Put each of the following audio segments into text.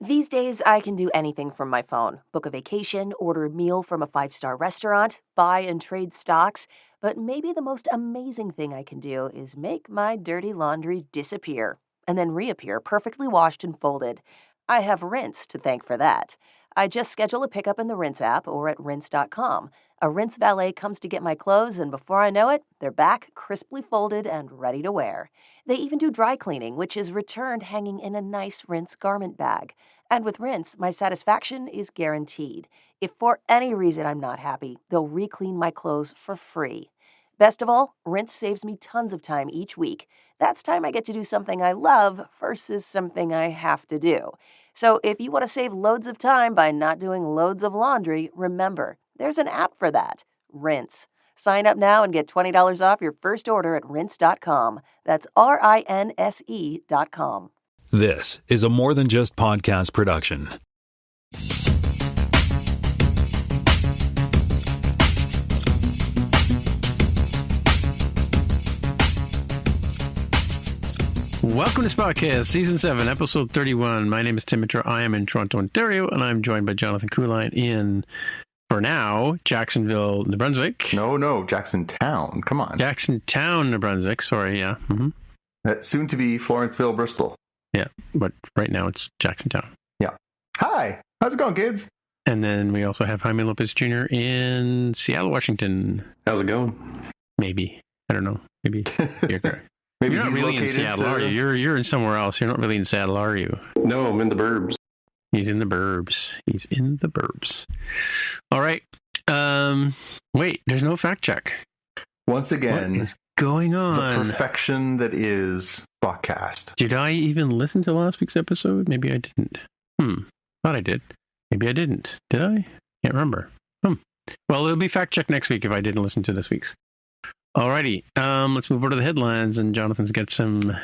These days, I can do anything from my phone. Book a vacation, order a meal from a five-star restaurant, buy and trade stocks. But maybe the most amazing thing I can do is make my dirty laundry disappear and then reappear perfectly washed and folded. I have Rinse to thank for that. I just schedule a pickup in the Rinse app or at rinse.com. A Rinse valet comes to get my clothes, and before I know it, they're back, crisply folded and ready to wear. They even do dry cleaning, which is returned hanging in a nice Rinse garment bag. And with Rinse, my satisfaction is guaranteed. If for any reason I'm not happy, they'll re-clean my clothes for free. Best of all, Rinse saves me tons of time each week. That's time I get to do something I love versus something I have to do. So if you want to save loads of time by not doing loads of laundry, remember, there's an app for that. Rinse. Sign up now and get $20 off your first order at rinse.com. That's RINSE.com. This is a More Than Just Podcast production. Welcome to Spotcast, Season 7, Episode 31. My name is Tim Mitchell. I am in Toronto, Ontario, and I'm joined by Jonathan Kuline in, for now, Jacksonville, New Brunswick. No, Jacksontown. Come on. Jacksontown, New Brunswick. Sorry, yeah. Mm-hmm. That's soon to be Florenceville, Bristol. Yeah, but right now it's Jacksontown. Yeah. Hi. How's it going, kids? And then we also have Jaime Lopez Jr. in Seattle, Washington. How's it going? Maybe. I don't know. Maybe. Maybe You're not really in Seattle, are you? You're in somewhere else. You're not really in Seattle, are you? No, I'm in the burbs. He's in the burbs. All right. Wait, there's no fact check. Once again, what is going on? The perfection that is Spotcast. Did I even listen to last week's episode? Maybe I didn't. Thought I did. Maybe I didn't. Did I? Can't remember. Well, it'll be fact check next week if I didn't listen to this week's. Alrighty, let's move over to the headlines, and Jonathan's got some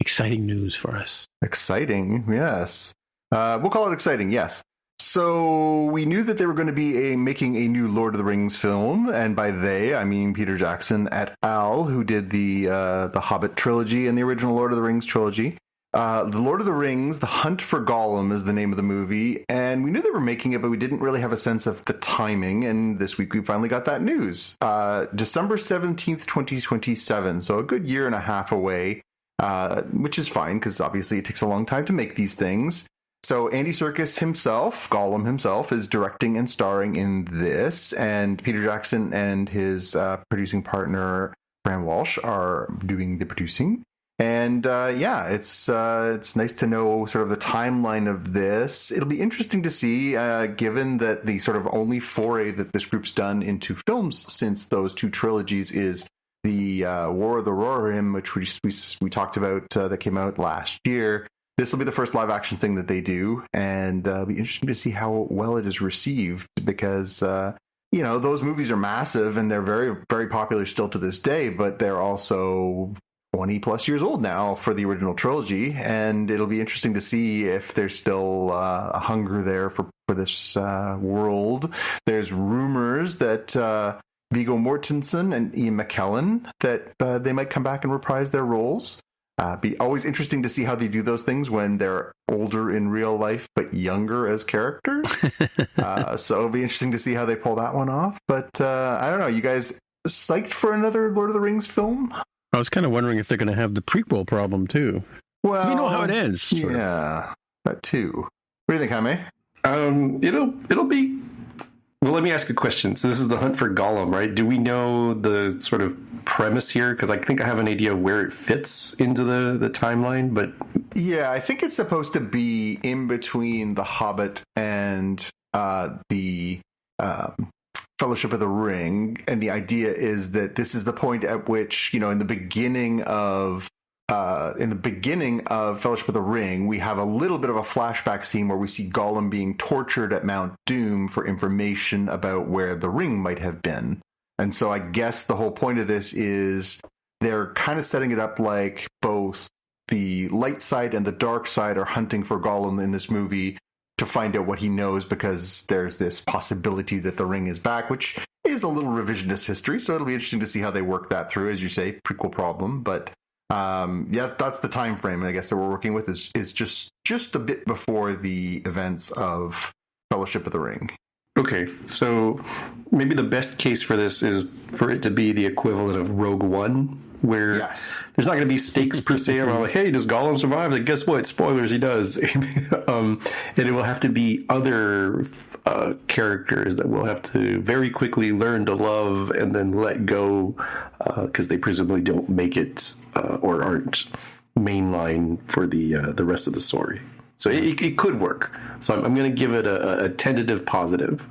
exciting news for us. Exciting, yes. We'll call it exciting, yes. So we knew that they were going to be making a new Lord of the Rings film, and by they, I mean Peter Jackson et al., who did the Hobbit trilogy and the original Lord of the Rings trilogy. The Lord of the Rings, The Hunt for Gollum is the name of the movie, and we knew they were making it, but we didn't really have a sense of the timing, and this week we finally got that news. December 17th, 2027, so a good year and a half away, which is fine, because obviously it takes a long time to make these things. So Andy Serkis himself, Gollum himself, is directing and starring in this, and Peter Jackson and his producing partner, Fran Walsh, are doing the producing. And it's nice to know sort of the timeline of this. It'll be interesting to see, given that the sort of only foray that this group's done into films since those two trilogies is the War of the Rohirrim, which we talked about that came out last year. This will be the first live action thing that they do, and it'll be interesting to see how well it is received because those movies are massive and they're very, very popular still to this day, but they're also 20 plus years old now for the original trilogy, and it'll be interesting to see if there's still a hunger there for this world. There's rumors that Viggo Mortensen and Ian McKellen that they might come back and reprise their roles. Be always interesting to see how they do those things when they're older in real life but younger as characters. So it'll be interesting to see how they pull that one off. But I don't know, you guys psyched for another Lord of the Rings film? I was kind of wondering if they're going to have the prequel problem too. Well, we know how it ends. Yeah, that too. What do you think, Jaime? It'll be. Well, let me ask a question. So this is The Hunt for Gollum, right? Do we know the sort of premise here? Because I think I have an idea of where it fits into the timeline, but yeah, I think it's supposed to be in between The Hobbit and the Fellowship of the Ring, and the idea is that this is the point at which, in the beginning of Fellowship of the Ring, we have a little bit of a flashback scene where we see Gollum being tortured at Mount Doom for information about where the ring might have been. And so I guess the whole point of this is they're kind of setting it up like both the light side and the dark side are hunting for Gollum in this movie to find out what he knows, because there's this possibility that the ring is back, which is a little revisionist history. So it'll be interesting to see how they work that through. As you say, prequel problem, but Yeah, that's the time frame, I guess, that we're working with is just a bit before the events of Fellowship of the Ring. Okay, so maybe the best case for this is for it to be the equivalent of Rogue One, where Yes. there's not going to be stakes per se around like, hey, does Gollum survive? Like, guess what? Spoilers, he does. And it will have to be other characters that we'll have to very quickly learn to love and then let go because they presumably don't make it or aren't mainline for the rest of the story. So it could work. So I'm going to give it a tentative positive.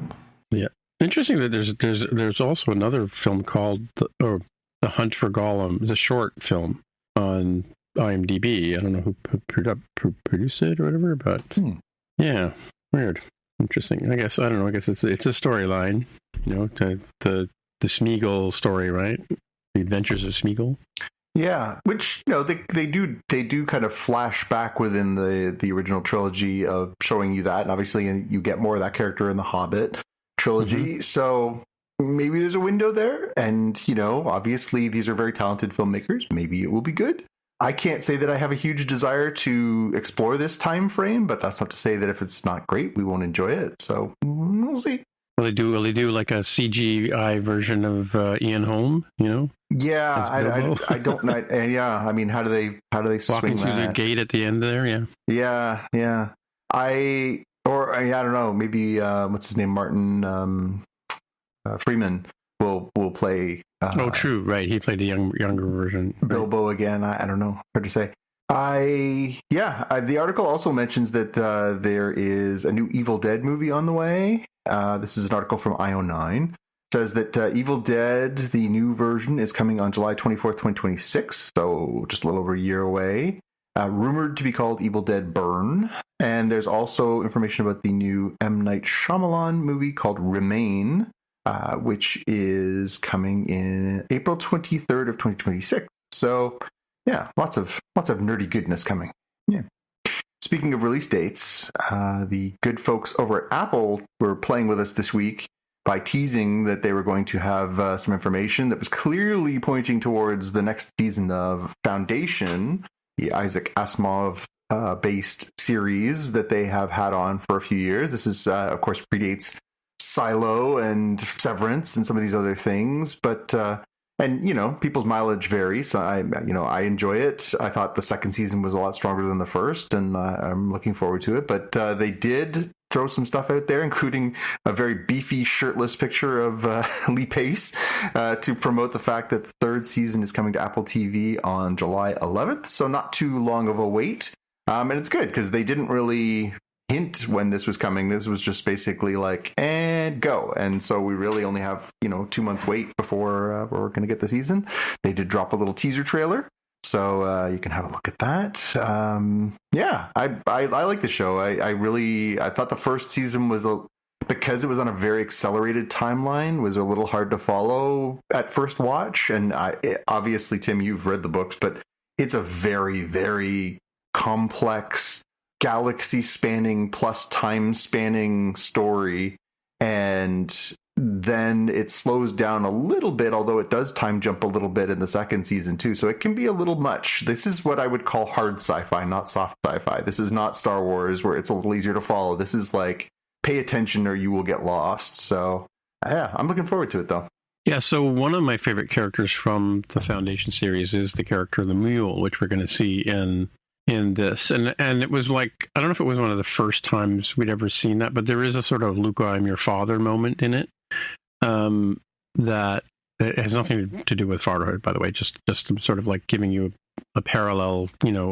Yeah, interesting that there's also another film called The Hunt for Gollum, the short film on IMDb. I don't know who produced it or whatever, but yeah, weird, interesting. I guess I don't know. I guess it's a storyline, the Smeagol story, right? The Adventures of Smeagol. Yeah, which they do kind of flash back within the original trilogy of showing you that, and obviously you get more of that character in the Hobbit trilogy. Mm-hmm. So maybe there's a window there, and obviously these are very talented filmmakers. Maybe it will be good. I can't say that I have a huge desire to explore this time frame, but that's not to say that if it's not great, we won't enjoy it. So we'll see. Will they do like a CGI version of Ian Holm? Yeah, I don't know. Yeah, I mean, how do they walking swing through that? the gate at the end there? Yeah. I don't know. Maybe what's his name? Martin Freeman will play. Oh, true. Right, he played the younger version. Right? Bilbo again. I don't know. Hard to say. The article also mentions that there is a new Evil Dead movie on the way. This is an article from IO9. It says that Evil Dead, the new version, is coming on July 24th, 2026, so just a little over a year away. Rumored to be called Evil Dead Burn. And there's also information about the new M. Night Shyamalan movie called Remain, which is coming in April 23rd of 2026. So, yeah, lots of nerdy goodness coming. Yeah. Speaking of release dates, the good folks over at Apple were playing with us this week by teasing that they were going to have some information that was clearly pointing towards the next season of Foundation, the Isaac Asimov based series that they have had on for a few years. This is, of course, predates Silo and Severance and some of these other things, but and people's mileage varies. So I enjoy it. I thought the second season was a lot stronger than the first, and I'm looking forward to it. But they did throw some stuff out there, including a very beefy shirtless picture of Lee Pace to promote the fact that the third season is coming to Apple TV on July 11th. So not too long of a wait, and it's good because they didn't really hint when this was coming. This was just basically like, and go. And so we really only have 2 months wait before we're going to get the season. They did drop a little teaser trailer, so you can have a look at that. I like the show. I thought the first season was because it was on a very accelerated timeline, was a little hard to follow at first watch. And obviously, Tim, you've read the books, but it's a very, very complex, galaxy spanning plus time spanning story, and then it slows down a little bit, although it does time jump a little bit in the second season too, so it can be a little much. This is what I would call hard sci-fi, not soft sci-fi. This is not Star Wars where it's a little easier to follow. This is like, pay attention or you will get lost. So yeah, I'm looking forward to it though. Yeah, so one of my favorite characters from the Foundation series is the character of the Mule, which we're going to see in this, and it was like, I don't know if it was one of the first times we'd ever seen that, but there is a sort of Luke, I'm your father moment in it, that it has nothing to do with fatherhood, by the way, just sort of like giving you a parallel,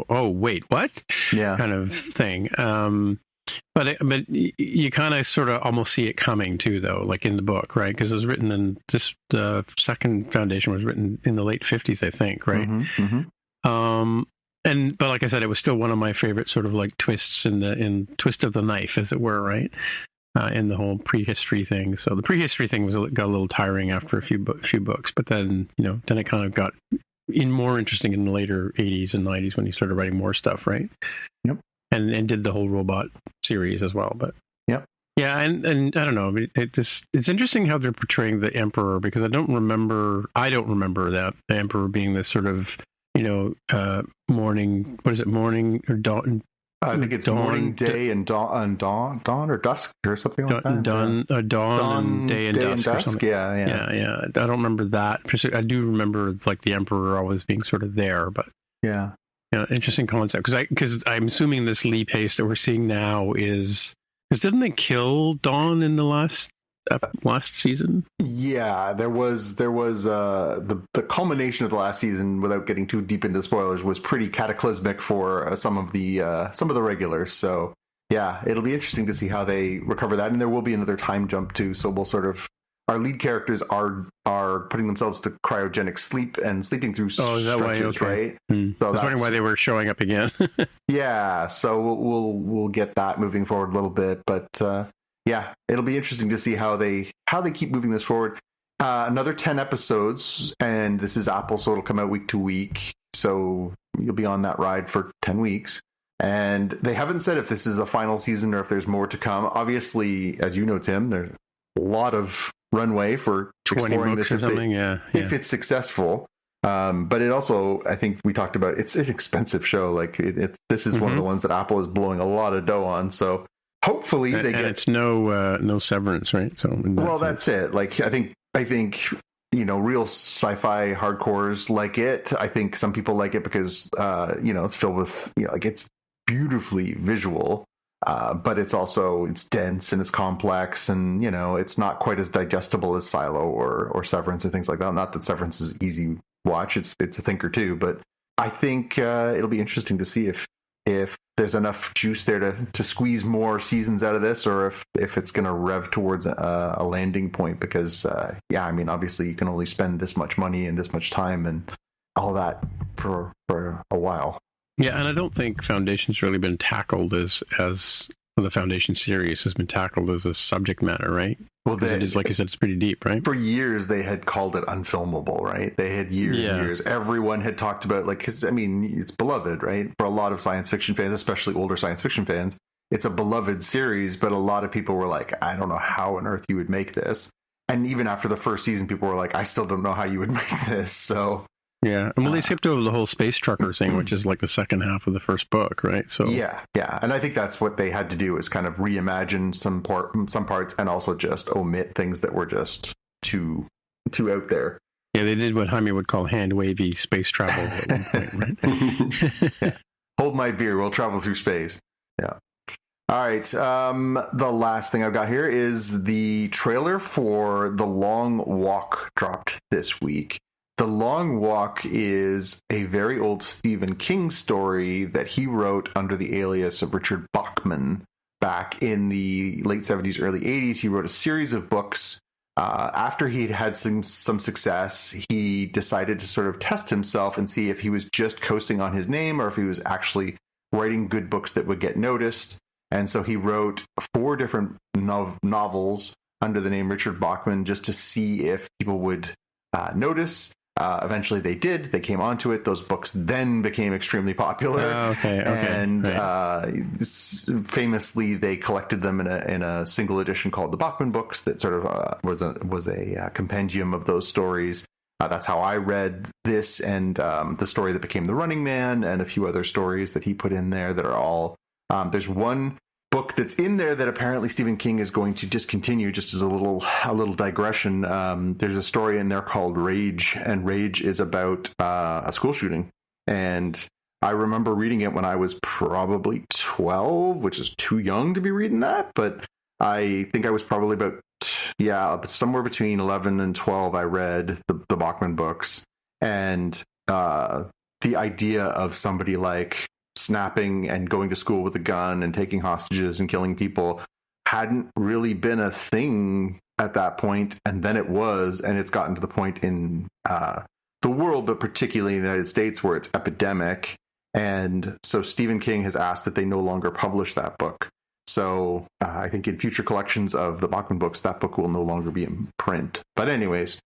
oh wait, what? Yeah, kind of thing. But you kind of sort of almost see it coming too, though, like in the book, right? Because it was written in the second Foundation was written in the late 50s, I think, right? Mm-hmm. But like I said, it was still one of my favorite sort of like twists in twist of the knife, as it were, right? In the whole prehistory thing. So the prehistory thing got a little tiring after a few books, but then then it kind of got more interesting in the later 80s and 90s when he started writing more stuff, right? Yep. And did the whole robot series as well, but yep. Yeah, and I don't know. It's interesting how they're portraying the Emperor, because I don't remember that the Emperor being this sort of morning. What is it? Morning or dawn? I think it's morning, day, and dawn or dusk or something like that. Dawn and day and dusk or something. Yeah. I don't remember that. I do remember like the Emperor always being sort of there, but yeah. Interesting concept. Because I'm assuming this Lee Pace that we're seeing now is because didn't they kill Dawn in the last season? Yeah, there was the culmination of the last season, without getting too deep into spoilers, was pretty cataclysmic for some of the regulars. So yeah, it'll be interesting to see how they recover that, and there will be another time jump too. So we'll sort of, our lead characters are putting themselves to cryogenic sleep and sleeping through stretches, right? So I was wondering why they were showing up again. Yeah, so we'll get that moving forward a little bit, but yeah, it'll be interesting to see how they keep moving this forward. Another 10 episodes, and this is Apple, so it'll come out week to week. So you'll be on that ride for 10 weeks. And they haven't said if this is a final season or if there's more to come. Obviously, as you know, Tim, there's a lot of runway for exploring this if it's successful. But it also, I think we talked about, it's an expensive show. Like this is one of the ones that Apple is blowing a lot of dough on. So hopefully they get. And it's no severance, right? So that's it. Like I think real sci-fi hardcores like it. I think some people like it because it's filled with it's beautifully visual. But it's dense and it's complex, and it's not quite as digestible as Silo or Severance or things like that. Not that Severance is easy watch; it's a thinker too. But I think it'll be interesting to see if there's enough juice there to squeeze more seasons out of this, or if it's going to rev towards a landing point. Because obviously you can only spend this much money and this much time and all that for a while. Yeah, and I don't think Foundation's really been tackled as the Foundation series has been tackled as a subject matter, right? Well, it is, like you said, it's pretty deep, right? For years, they had called it unfilmable, right? They had years and years. Everyone had talked about, because, it's beloved, right? For a lot of science fiction fans, especially older science fiction fans, it's a beloved series, but a lot of people were like, I don't know how on earth you would make this. And even after the first season, people were like, I still don't know how you would make this, so... Yeah, and they skipped over the whole space trucker thing, which is like the second half of the first book, right? So yeah, and I think that's what they had to do, is kind of reimagine some parts, and also just omit things that were just too out there. Yeah, they did what Jaime would call hand wavy space travel at one point, right? Hold my beer, we'll travel through space. Yeah. All right. The last thing I've got here is the trailer for The Long Walk dropped this week. The Long Walk is a very old Stephen King story that he wrote under the alias of Richard Bachman back in the late 70s, early 80s. He wrote a series of books. After he'd had some success, he decided to sort of test himself and see if he was just coasting on his name or if he was actually writing good books that would get noticed. And so he wrote 4 different novels under the name Richard Bachman just to see if people would notice. Eventually they did. They came onto it. Those books then became extremely popular. And famously, they collected them in a single edition called the Bachman Books that sort of was a compendium of those stories. That's how I read this, and the story that became The Running Man, and a few other stories that he put in there that are all... there's one book that's in there that apparently Stephen King is going to discontinue, just as a little digression. There's a story in there called Rage, and Rage is about a school shooting. And I remember reading it when I was probably 12, which is too young to be reading that. But I think I was probably somewhere between 11 and 12. I read the Bachman books, and the idea of somebody like snapping and going to school with a gun and taking hostages and killing people hadn't really been a thing at that point. And then it was, and it's gotten to the point in the world, but particularly in the United States, where it's epidemic. And so Stephen King has asked that they no longer publish that book. So I think in future collections of the Bachman books, that book will no longer be in print. But anyways,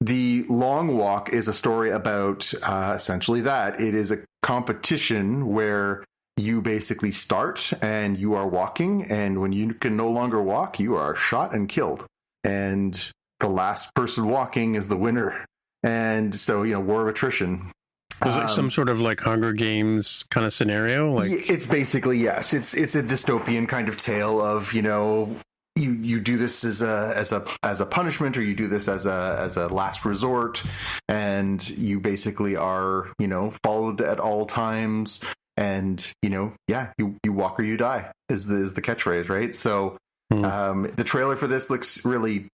The Long Walk is a story about essentially that. It is a competition where you basically start and you are walking, and when you can no longer walk, you are shot and killed. And the last person walking is the winner. And so, war of attrition. So it's like some sort of like Hunger Games kind of scenario. Like it's basically, yes. It's a dystopian kind of tale of, you do this as a punishment, or you do this as a last resort, and you basically are, followed at all times, and you walk or you die is the catchphrase, right? So the trailer for this looks really,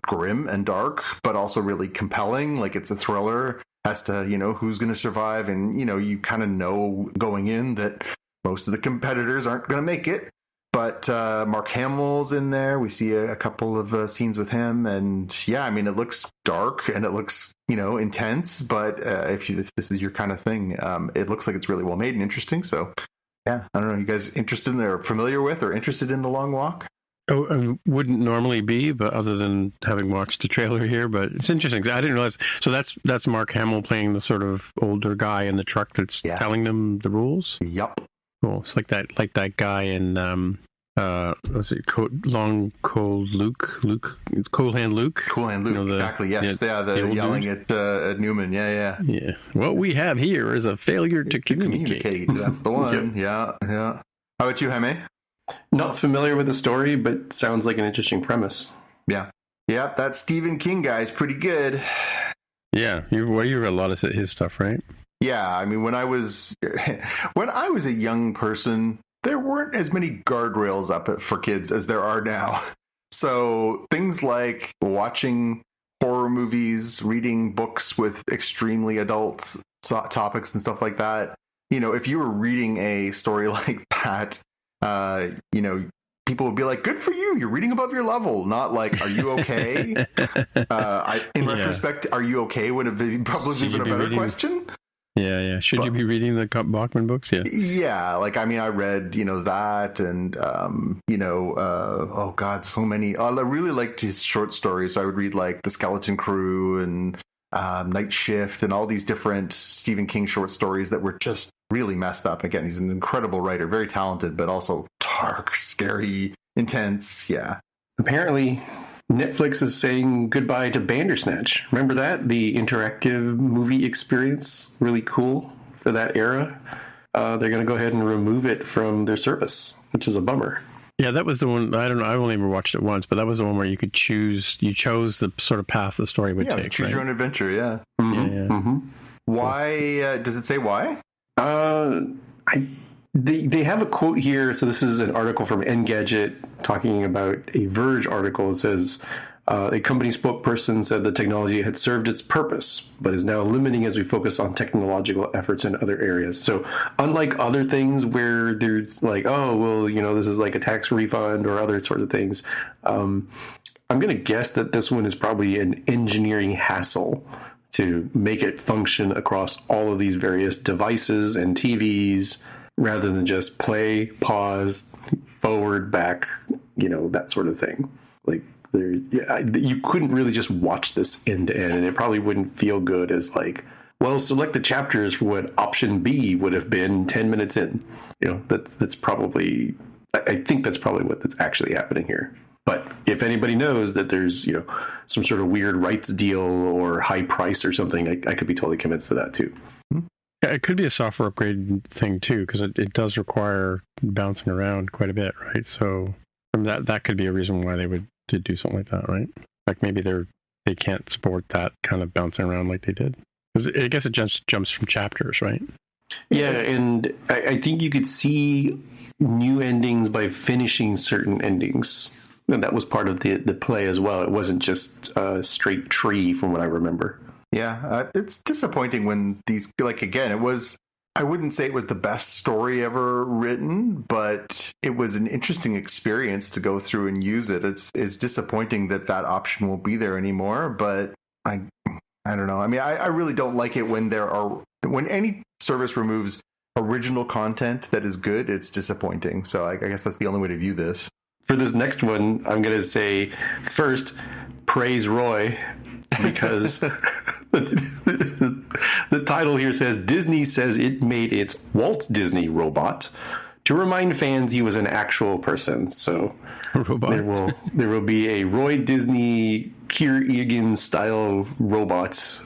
grim and dark, but also really compelling. Like, it's a thriller as to, who's going to survive. And, you kind of know going in that most of the competitors aren't going to make it. But Mark Hamill's in there. We see a couple of scenes with him. And yeah, I mean, it looks dark and it looks, intense. But if this is your kind of thing, it looks like it's really well made and interesting. So yeah, I don't know. You guys interested in or familiar with or interested in The Long Walk? Oh, wouldn't normally be, but other than having watched the trailer here, but it's interesting. I didn't realize. So that's Mark Hamill playing the sort of older guy in the truck that's telling them the rules. Yep. Cool. It's like that guy in what's it? Long Cold Luke, Cool Hand Luke. Cool Hand Luke. Exactly. Yes. The yelling dude at Newman. Yeah. What we have here is a failure to communicate. That's the one. Yep. Yeah. How about you, Jaime? Not familiar with the story, but sounds like an interesting premise. Yeah. Yep, that Stephen King guy is pretty good. Yeah, you read a lot of his stuff, right? Yeah, I mean, when I was a young person, there weren't as many guardrails up for kids as there are now. So things like watching horror movies, reading books with extremely adult topics and stuff like that. If you were reading a story like that, people would be like, good for you, you're reading above your level, not like, are you okay? In retrospect, are you okay would have probably been a better question. Should you be reading the Bachman books? Yeah, like, I mean, I read that, and oh god, so many. I really liked his short stories, so I would read like The Skeleton Crew and Night Shift and all these different Stephen King short stories that were just really messed up. Again, he's an incredible writer, very talented, but also dark, scary, intense. Yeah. Apparently, Netflix is saying goodbye to Bandersnatch. Remember that? The interactive movie experience? Really cool for that era. They're going to go ahead and remove it from their service, which is a bummer. Yeah, that was the one. I don't know. I've only ever watched it once, but that was the one where you chose the sort of path the story would take. Choose your own adventure. Yeah. Mm-hmm. Mm-hmm. Why? Does it say why? They have a quote here. So this is an article from Engadget talking about a Verge article. It says a company spokesperson said the technology had served its purpose, but is now limiting as we focus on technological efforts in other areas. So unlike other things where there's like, oh, well, this is like a tax refund or other sorts of things, I'm going to guess that this one is probably an engineering hassle to make it function across all of these various devices and TVs, rather than just play, pause, forward, back, that sort of thing. Like, you couldn't really just watch this end to end, and it probably wouldn't feel good as like, well, select the chapters for what option B would have been 10 minutes in. That's probably, I think that's probably that's actually happening here. But if anybody knows that there's, some sort of weird rights deal or high price or something, I could be totally convinced of that too. Yeah, it could be a software upgrade thing too, because it does require bouncing around quite a bit, right? So that could be a reason why they would do something like that, right? Like maybe they can't support that kind of bouncing around like they did. Because I guess it jumps from chapters, right? Yeah, and I think you could see new endings by finishing certain endings. And that was part of the play as well. It wasn't just a straight tree, from what I remember. Yeah, it's disappointing when these, like, again, I wouldn't say it was the best story ever written, but it was an interesting experience to go through and use it. It's disappointing that option won't be there anymore, but I don't know. I mean, I really don't like it when any service removes original content that is good. It's disappointing. So I guess that's the only way to view this. For this next one, I'm going to say, first, praise Roy, because the title here says, Disney says it made its Walt Disney robot to remind fans he was an actual person. So robot. there will be a Roy Disney, Keir Egan style robot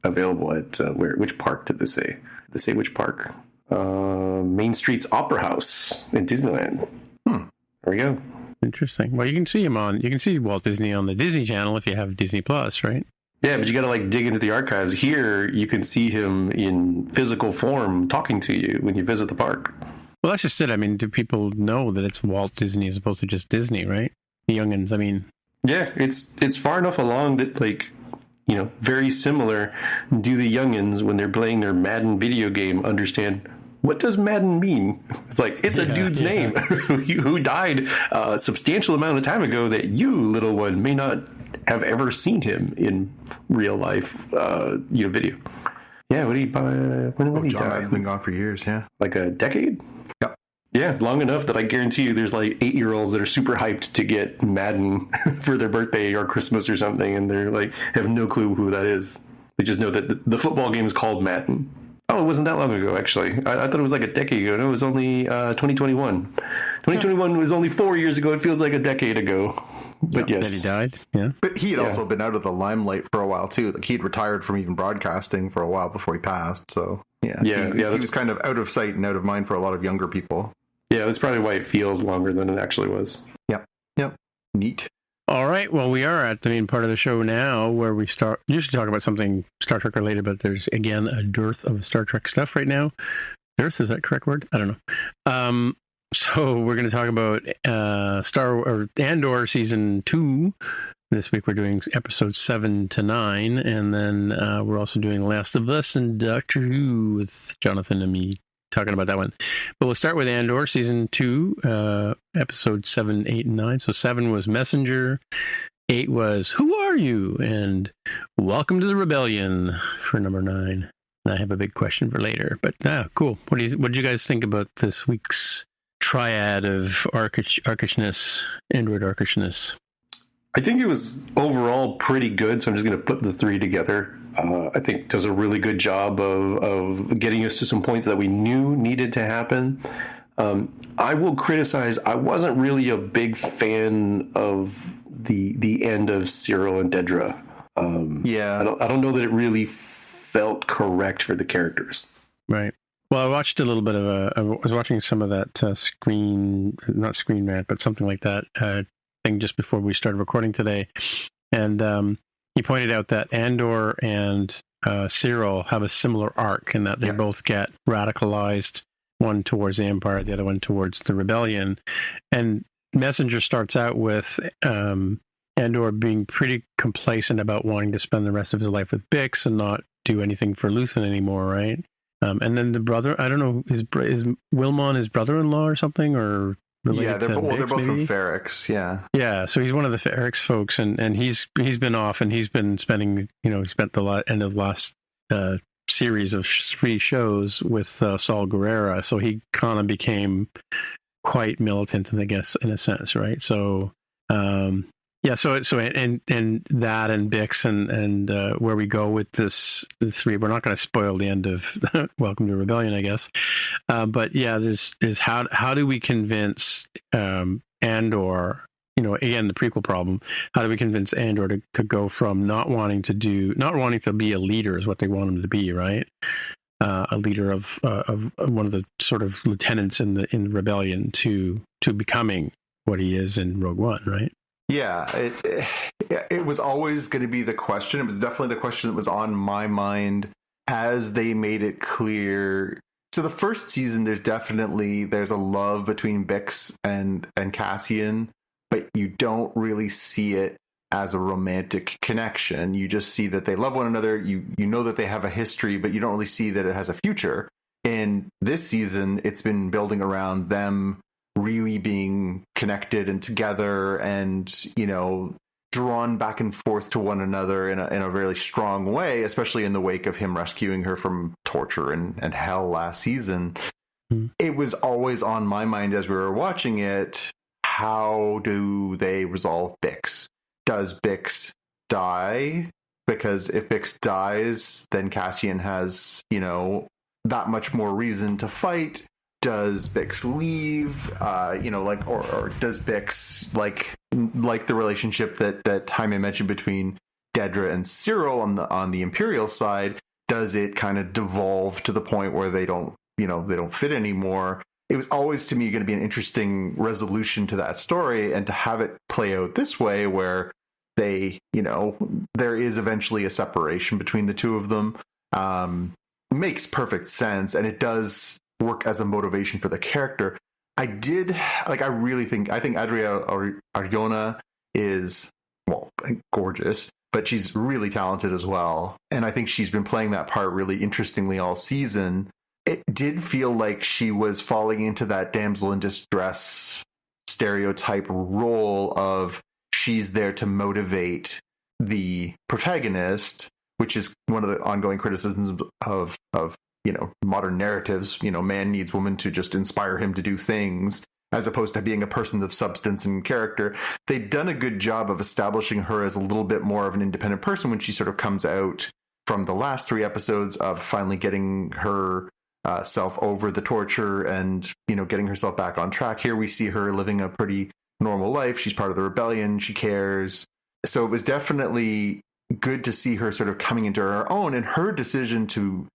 available at which park did they say? Did they say which park? Main Street's Opera House in Disneyland. There we go. Interesting. Well, you can see Walt Disney on the Disney Channel if you have Disney Plus, right? Yeah, but you got to like dig into the archives. Here, you can see him in physical form talking to you when you visit the park. Well, that's just it. I mean, do people know that it's Walt Disney as opposed to just Disney, right? The youngins, I mean. Yeah, it's far enough along that, like, you know, very similar. Do the youngins, when they're playing their Madden video game, understand what does Madden mean? It's like, it's a dude's name who died a substantial amount of time ago that you, little one, may not have ever seen him in real life, video. Yeah, when did he John die? Madden's been gone for years, yeah. Like a decade? Yep. Yeah, long enough that I guarantee you there's like 8-year-olds that are super hyped to get Madden for their birthday or Christmas or something, and they're like, have no clue who that is. They just know that the football game is called Madden. Oh, it wasn't that long ago, actually. I thought it was like a decade ago. No, it was only 2021. 2021 was only 4 years ago. It feels like a decade ago. But yes. That he died, yeah. But he had also been out of the limelight for a while, too. Like, he'd retired from even broadcasting for a while before he passed, so, yeah. He was kind of out of sight and out of mind for a lot of younger people. Yeah, that's probably why it feels longer than it actually was. Yep. Neat. All right, well, we are at the main part of the show now where we usually talk about something Star Trek related, but there's, again, a dearth of Star Trek stuff right now. Dearth, is that the correct word? I don't know. So we're going to talk about Andor Season 2. This week we're doing episodes 7 to 9, and then we're also doing Last of Us and Doctor Who with Jonathan and me talking about that one. But we'll start with Andor Season 2, episodes 7, 8, and 9. So 7 was Messenger, 8 was Who Are You? And Welcome to the Rebellion for number 9. And I have a big question for later, but cool. What did you guys think about this week's triad of arkishness, Android arkishness? I think it was overall pretty good, so I'm just going to put the three together. I think does a really good job of getting us to some points that we knew needed to happen. I will criticize, I wasn't really a big fan of the end of Cyril and Dedra. I don't know that it really felt correct for the characters. Right. Well, I watched a little bit of I was watching some of that not Screen Rant, but something like that thing just before we started recording today. And he pointed out that Andor and Cyril have a similar arc in that they both get radicalized, one towards the Empire, the other one towards the Rebellion. And Messenger starts out with Andor being pretty complacent about wanting to spend the rest of his life with Bix and not do anything for Luthen anymore, right? And then the brother, I don't know, is Wilmon his brother-in-law or something, or related they're to Bix, both maybe? from Ferrix, Yeah, so he's one of the Ferrix folks, and he's been off, and he's been spending, he spent the end of the last series of 3 shows with Saul Guerrera, so he kind of became quite militant, I guess, in a sense, right? So, so and that and Bix and where we go with the 3, we're not going to spoil the end of Welcome to Rebellion, I guess. But yeah, there's how do we convince Andor, again, the prequel problem, how do we convince Andor to go from not wanting to be a leader is what they want him to be, right? A leader of one of the sort of lieutenants in the rebellion to becoming what he is in Rogue One, right? Yeah, it was always going to be the question. It was definitely the question that was on my mind as they made it clear. So the first season, there's a love between Bix and Cassian, but you don't really see it as a romantic connection. You just see that they love one another. You know that they have a history, but you don't really see that it has a future. In this season, it's been building around them really being connected and together and, drawn back and forth to one another in a really strong way, especially in the wake of him rescuing her from torture and hell last season. Mm. It was always on my mind as we were watching it, how do they resolve Bix? Does Bix die? Because if Bix dies, then Cassian has, that much more reason to fight. Does Bix leave? Or does Bix like the relationship that Jaime mentioned between Dedra and Cyril on the Imperial side, does it kind of devolve to the point where they don't fit anymore? It was always, to me, going to be an interesting resolution to that story, and to have it play out this way where they, there is eventually a separation between the two of them, makes perfect sense, and it does work as a motivation for the character. I think Adria Arjona is, well, gorgeous, but she's really talented as well. And I think she's been playing that part really interestingly all season. It did feel like she was falling into that damsel in distress stereotype role of she's there to motivate the protagonist, which is one of the ongoing criticisms of modern narratives. Man needs woman to just inspire him to do things, as opposed to being a person of substance and character. They've done a good job of establishing her as a little bit more of an independent person when she sort of comes out from the last 3 episodes of finally getting her self over the torture and, getting herself back on track. Here we see her living a pretty normal life. She's part of the rebellion. She cares. So it was definitely good to see her sort of coming into her own, and her decision to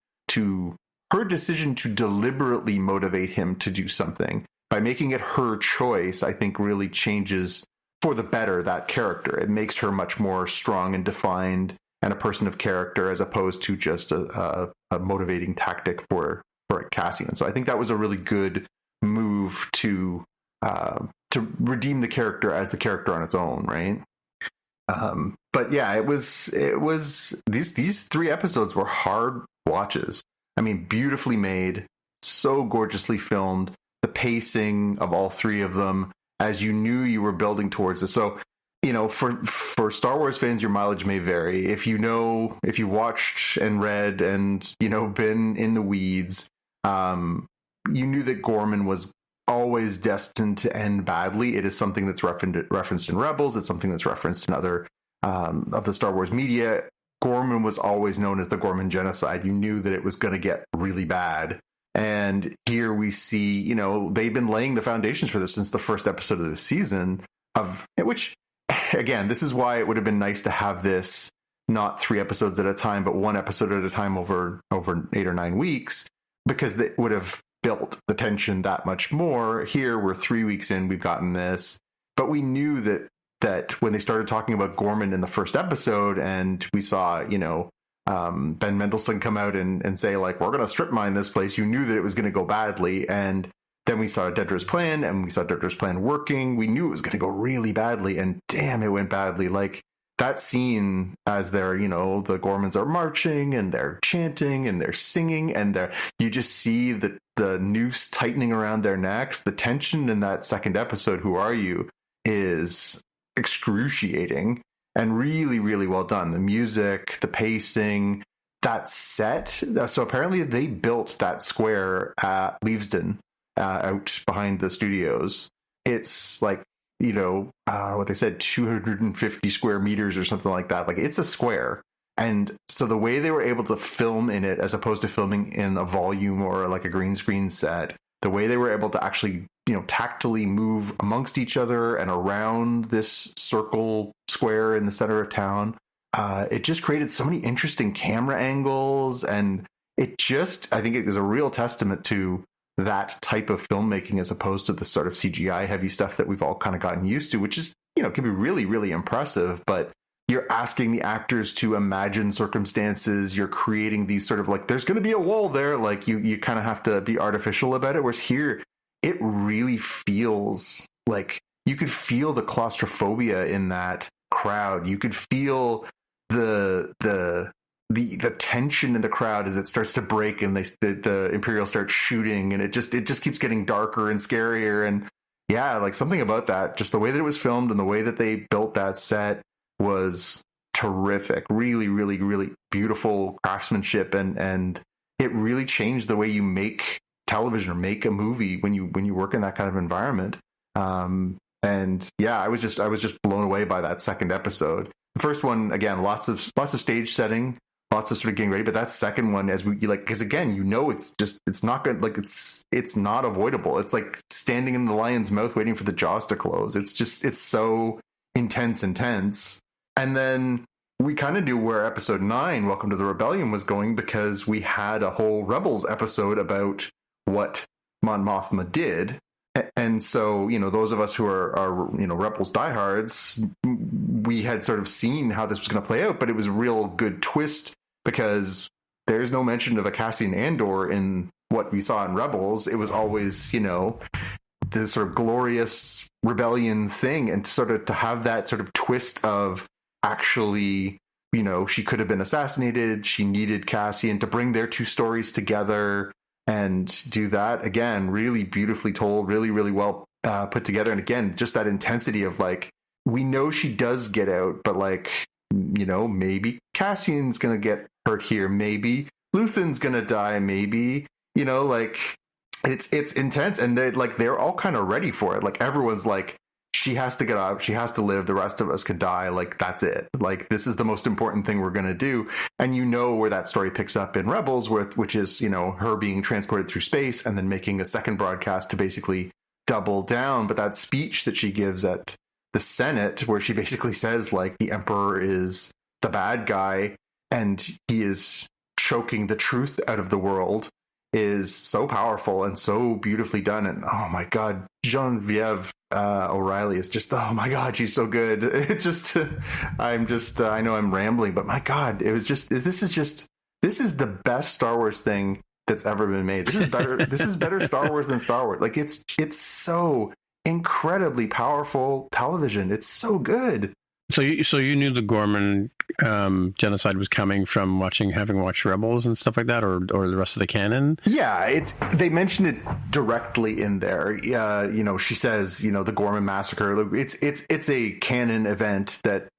deliberately motivate him to do something by making it her choice, I think really changes for the better that character. It makes her much more strong and defined and a person of character, as opposed to just a motivating tactic for Cassian. So I think that was a really good move to redeem the character as the character on its own, right? But yeah, it was these 3 episodes were hard watches. I mean, beautifully made, so gorgeously filmed. The pacing of all 3 of them, as you knew you were building towards this. So, for Star Wars fans, your mileage may vary. If you watched and read and, been in the weeds, you knew that Gorman was always destined to end badly. It is something that's referenced in Rebels. It's something that's referenced in other of the Star Wars media. Gorman was always known as the Gorman genocide. You knew that it was going to get really bad. And here we see, they've been laying the foundations for this since the first episode of the season, of which, again, this is why it would have been nice to have this not 3 episodes at a time, but 1 episode at a time over 8 or 9 weeks, because it would have built the tension that much more. Here, we're 3 weeks in, we've gotten this, but we knew that when they started talking about Gorman in the first episode, and we saw, Ben Mendelsohn come out and say, like, we're going to strip mine this place, you knew that it was going to go badly. And then we saw Dedra's plan, and we saw Dedra's plan working. We knew it was going to go really badly, and damn, it went badly. Like, that scene as they're, the Gormans are marching and they're chanting and they're singing, and you just see the noose tightening around their necks. The tension in that second episode, Who Are You?, is excruciating and really, really well done. The music, the pacing, that set. So apparently they built that square at Leavesden, out behind the studios. It's like, what they said, 250 square meters or something like that. Like, it's a square. And so the way they were able to film in it, as opposed to filming in a volume or like a green screen set, the way they were able to actually, tactily move amongst each other and around this circle square in the center of town, it just created so many interesting camera angles. And I think it is a real testament to that type of filmmaking, as opposed to the sort of CGI heavy stuff that we've all kind of gotten used to, which is, can be really, really impressive. But you're asking the actors to imagine circumstances. You're creating these sort of, like, there's going to be a wall there. Like, you kind of have to be artificial about it. Whereas here, it really feels like you could feel the claustrophobia in that crowd. You could feel the tension in the crowd as it starts to break and the Imperials start shooting, and it just keeps getting darker and scarier. And yeah, like, something about that, just the way that it was filmed and the way that they built that set was terrific. Really, really, really beautiful craftsmanship, and it really changed the way you make television or make a movie when you work in that kind of environment. And yeah, I was just blown away by that second episode. The first one, again, lots of stage setting, lots of sort of getting ready, but that second one, as we like, because again, it's not good. Like, it's not avoidable. It's like standing in the lion's mouth waiting for the jaws to close. It's so intense. And then, we kind of knew where episode 9, Welcome to the Rebellion, was going, because we had a whole Rebels episode about what Mon Mothma did. And so, those of us who are Rebels diehards, we had sort of seen how this was going to play out, but it was a real good twist, because there's no mention of a Cassian Andor in what we saw in Rebels. It was always, this sort of glorious rebellion thing, and sort of to have that sort of twist of actually, she could have been assassinated. She needed Cassian to bring their two stories together and do that again. Really beautifully told, really, really well put together. And again, just that intensity of like, we know she does get out, but like, maybe Cassian's going to get hurt here. Maybe Luthen's going to die. Maybe, it's intense. And they're all kind of ready for it. Like everyone's like, she has to get out. She has to live. The rest of us could die. Like, that's it. Like, this is the most important thing we're going to do. And where that story picks up in Rebels, which is, her being transported through space and then making a second broadcast to basically double down. But that speech that she gives at the Senate, where she basically says, like, the Emperor is the bad guy and he is choking the truth out of the world, is so powerful and so beautifully done. And oh my God, Genevieve O'Reilly is just, oh my God, she's so good. It's just, I know I'm rambling, but my God, this is the best Star Wars thing that's ever been made. This is better. This is better Star Wars than Star Wars. Like it's so incredibly powerful television. It's so good. So you knew the Gorman genocide was coming from having watched Rebels and stuff like that, or the rest of the canon? Yeah, they mentioned it directly in there. She says, the Gorman massacre. It's a canon event that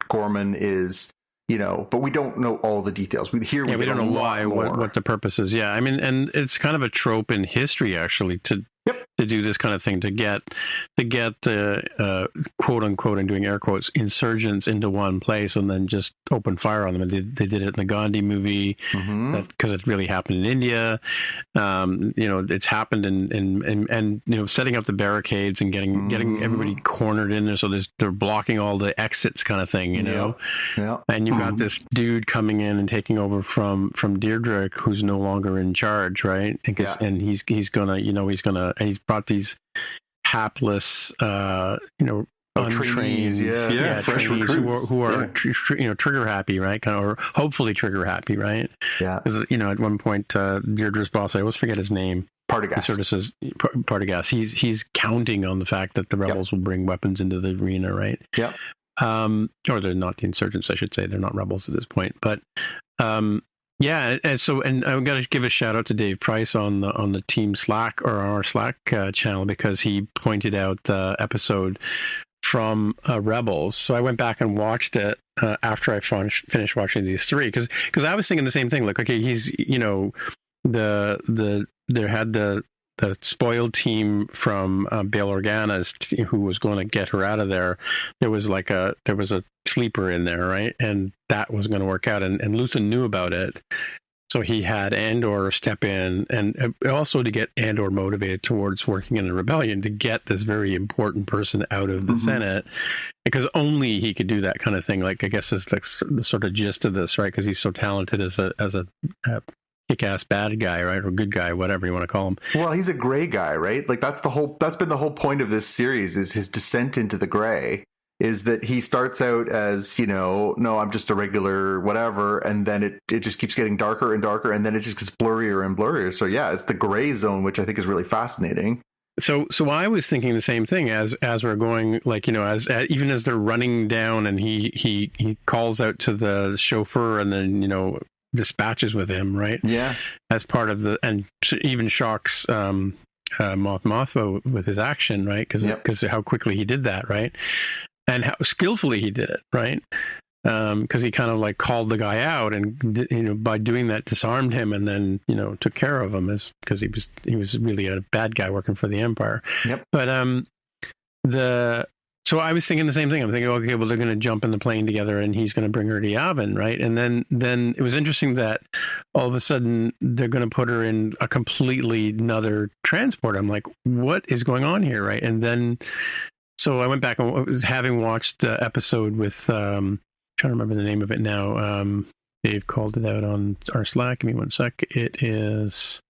Gorman is, but we don't know all the details. We don't know why, what the purpose is. Yeah, I mean, and it's kind of a trope in history actually to do this kind of thing, to get quote unquote, and doing air quotes, insurgents into one place and then just open fire on them. And they did it in the Gandhi movie, because it really happened in India. It's happened in setting up the barricades and getting everybody cornered in there, so they're blocking all the exits, kind of thing. Yeah. And you've got this dude coming in and taking over from Deirdre, who's no longer in charge, right? And he's brought these hapless, untrained, trainees, fresh trainees recruits who are trigger happy, right? Or hopefully trigger happy, right? Yeah. Because at one point, Deirdre's boss, I always forget his name. Partagas. He sort of says Partagas. He's counting on the fact that the rebels will bring weapons into the arena, right? Yeah. Or they're not the insurgents, I should say. They're not rebels at this point, but. Yeah, and I'm going to give a shout out to Dave Price on the team Slack, or our Slack channel, because he pointed out the episode from Rebels. So I went back and watched it after I finished watching these three, because I was thinking the same thing. Like, okay, he's there had the spoiled team from Bail Organa's who was going to get her out of there. There was a sleeper in there, right? And that was going to work out. And Luthen knew about it. So he had Andor step in, and also to get Andor motivated towards working in the rebellion, to get this very important person out of the Senate, because only he could do that kind of thing. Like, I guess is like the sort of gist of this, right? Because he's so talented as a kick-ass bad guy, right? Or good guy, whatever you want to call him. Well, he's a gray guy, right? Like that's been the whole point of this series, is his descent into the gray. Is that he starts out as, no, I'm just a regular whatever, and then it just keeps getting darker and darker, and then it just gets blurrier and blurrier. So yeah, it's the gray zone, which I think is really fascinating. So I was thinking the same thing as we're going, like, as even as they're running down, and he calls out to the chauffeur, and then dispatches with him, right? Yeah, as part of and even shocks Mothma with his action, right? Because how quickly he did that, right? And how skillfully he did it, right? Because he kind of like called the guy out, and by doing that disarmed him, and then took care of him, because he was really a bad guy working for the Empire. Yep. But so I was thinking the same thing. I'm thinking, okay, well, they're going to jump in the plane together, and he's going to bring her to Yavin, right? And then it was interesting that all of a sudden they're going to put her in a completely another transport. I'm like, what is going on here, right? And then. So I went back and having watched the episode with trying to remember the name of it now. Dave called it out on our Slack. Give me one sec. It is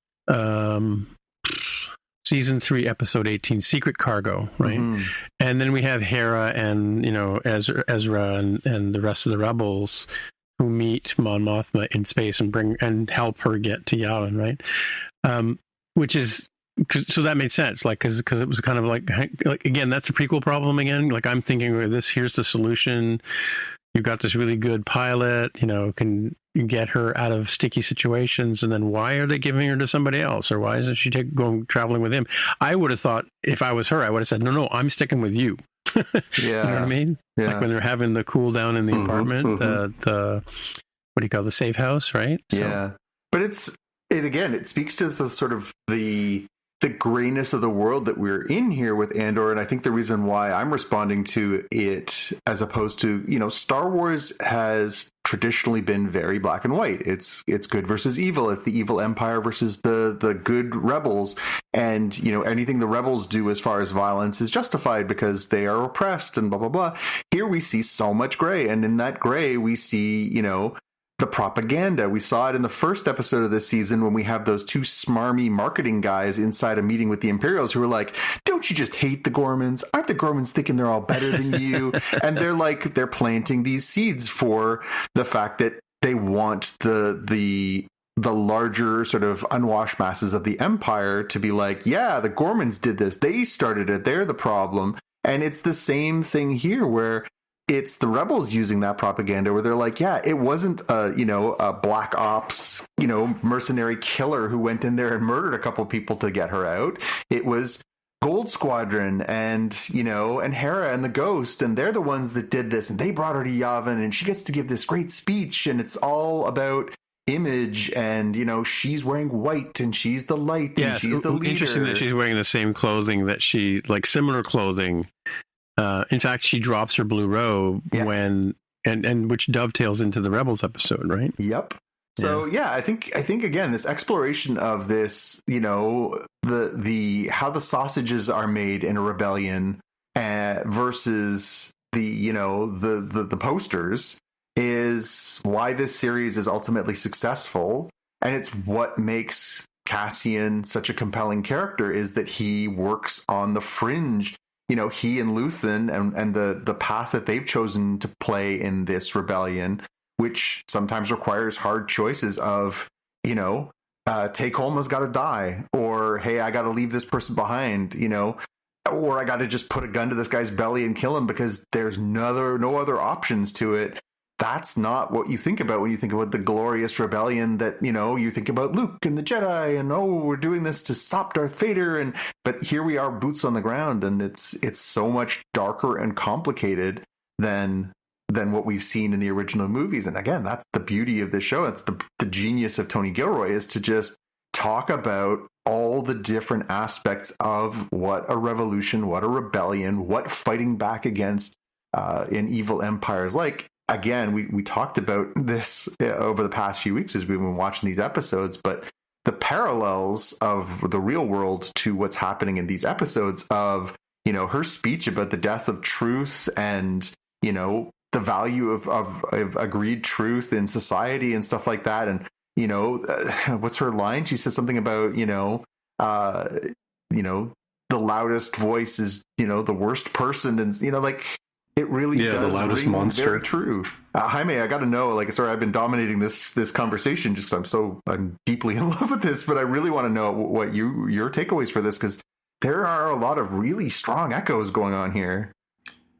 season 3, episode 18, Secret Cargo, right? Mm-hmm. And then we have Hera and, Ezra and the rest of the rebels who meet Mon Mothma in space and help her get to Yavin, right? Which is, so that made sense, like, because it was kind of like, again, that's the prequel problem again. Like, I'm thinking, here's the solution. You've got this really good pilot, can get her out of sticky situations, and then why are they giving her to somebody else, or why isn't she going traveling with him? I would have thought, if I was her, I would have said, no, I'm sticking with you. Yeah. You know what I mean? Yeah. Like when they're having the cool down in the apartment, the what do you call the safe house, right? So. Yeah, but it speaks to the sort of the grayness of the world that we're in here with Andor, and I think the reason why I'm responding to it as opposed to, Star Wars has traditionally been very black and white. It's good versus evil. It's the evil empire versus the good rebels, and anything the rebels do as far as violence is justified because they are oppressed and blah blah blah. Here we see so much gray, and in that gray we see the propaganda. We saw it in the first episode of this season when we have those two smarmy marketing guys inside a meeting with the Imperials who are like, don't you just hate the Gormans? Aren't the Gormans thinking they're all better than you? And they're planting these seeds for the fact that they want the larger sort of unwashed masses of the Empire to be like, yeah, the Gormans did this. They started it. They're the problem. And it's the same thing here where it's the rebels using that propaganda where they're like, yeah, it wasn't a black ops, mercenary killer who went in there and murdered a couple people to get her out. It was Gold Squadron and Hera and the Ghost, and they're the ones that did this, and they brought her to Yavin, and she gets to give this great speech, and it's all about image, and she's wearing white, and she's the light, and she's the leader. Interesting that she's wearing the same clothing that similar clothing. In fact, she drops her blue robe when which dovetails into the Rebels episode, right? Yep. So I think again, this exploration of this, the how the sausages are made in a rebellion versus the posters is why this series is ultimately successful, and it's what makes Cassian such a compelling character is that he works on the fringe. He and Luthen and the path that they've chosen to play in this rebellion, which sometimes requires hard choices of, Tay Colma's got to die, or, hey, I got to leave this person behind, or I got to just put a gun to this guy's belly and kill him because there's no other options to it. That's not what you think about when you think about the glorious rebellion that, you think about Luke and the Jedi and, we're doing this to stop Darth Vader. But here we are, boots on the ground, and it's so much darker and complicated than what we've seen in the original movies. And again, that's the beauty of this show. It's the genius of Tony Gilroy is to just talk about all the different aspects of what a revolution, what a rebellion, what fighting back against an evil empire is like. Again, we talked about this over the past few weeks as we've been watching these episodes, but the parallels of the real world to what's happening in these episodes of, her speech about the death of truth and, the value of agreed truth in society and stuff like that. And, what's her line? She says something about, the loudest voice is, the worst person. And, it really does the loudest ring monster. Very true. Jaime, I got to know, sorry, I've been dominating this conversation just because I'm deeply in love with this, but I really want to know what your takeaways for this, because there are a lot of really strong echoes going on here.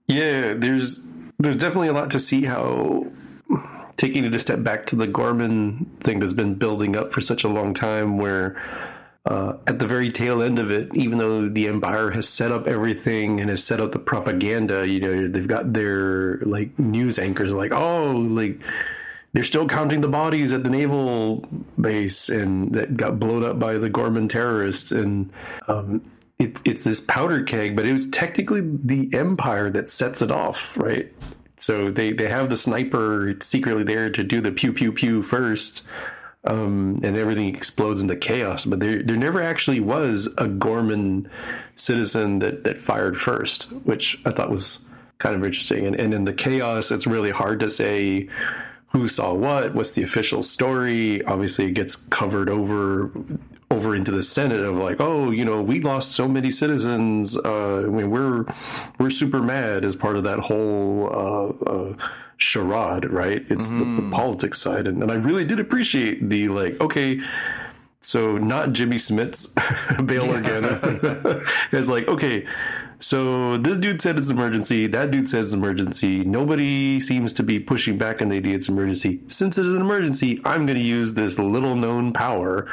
Yeah, there's definitely a lot to see how, taking it a step back to the Gorman thing that's been building up for such a long time, where at the very tail end of it, even though the Empire has set up everything and has set up the propaganda, they've got their news anchors they're still counting the bodies at the naval base and that got blown up by the Gorman terrorists. And it's this powder keg, but it was technically the Empire that sets it off, right? So they have the sniper secretly there to do the pew pew pew first. And everything explodes into chaos. But there never actually was a Gorman citizen that fired first, which I thought was kind of interesting. And in the chaos, it's really hard to say who saw what's the official story. Obviously, it gets covered over into the Senate of like, oh, we lost so many citizens. We're super mad as part of that whole charade, right? It's the politics side, and I really did appreciate the like, okay. So not Jimmy Smits, Bail Organa. It's like, okay, so this dude said it's emergency. That dude says it's emergency. Nobody seems to be pushing back on the idea it's emergency. Since it is an emergency, I'm going to use this little known power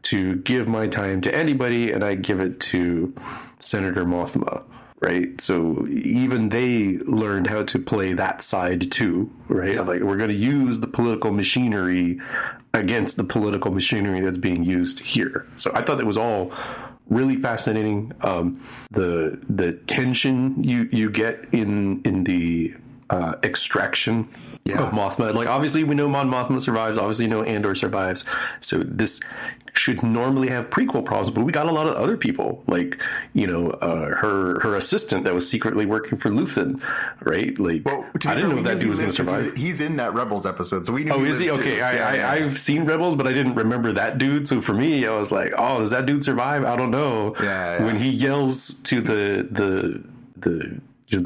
to give my time to anybody, and I give it to Senator Mothma. Right. So even they learned how to play that side too. Right. Yeah. Like, we're going to use the political machinery against the political machinery that's being used here. So I thought it was all really fascinating. The tension you get in the extraction of Mothma. Like, obviously we know Mon Mothma survives. Obviously we know Andor survives. So this should normally have prequel problems, but we got a lot of other people, like, her assistant that was secretly working for Luthen, right? Like, well, I didn't know if that dude was going to survive. He's in that Rebels episode, so we knew. Oh, is he? Okay, I've seen Rebels, but I didn't remember that dude. So for me, I was like, oh, does that dude survive? I don't know. Yeah. When he yells to the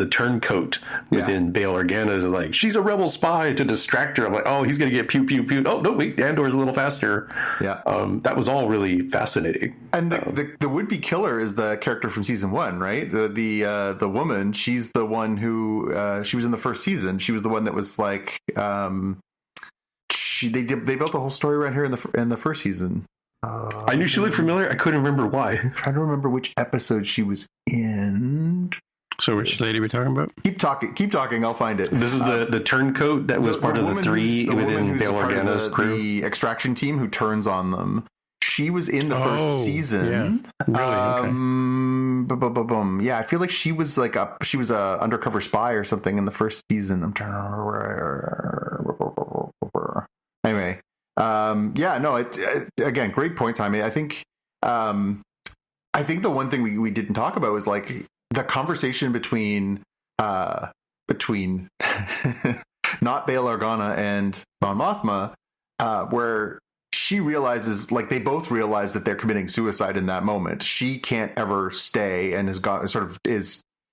turncoat within Bail Organa to like, she's a rebel spy, to distract her. I'm like, oh, he's going to get pew, pew, pew. Oh, no, wait, Andor's a little faster. Yeah. That was all really fascinating. And the would-be killer is the character from season 1, right? The woman, she's the one who, she was in the first season. She was the one that was like, they built a whole story around her in the first season. I knew she looked familiar. I couldn't remember why. I'm trying to remember which episode she was in. So which lady are we talking about? Keep talking. I'll find it. This is the turncoat that was part of the three within Bail Organa's crew. The extraction team who turns on them. She was in the first season. Yeah. Really? Okay. Yeah, I feel like she was like a undercover spy or something in the first season. I'm trying to remember. Anyway, again, great points, Jaime. I think the one thing we didn't talk about was like the conversation between not Bail Organa and Mon Mothma, where she realizes, like, they both realize that they're committing suicide in that moment. She can't ever stay and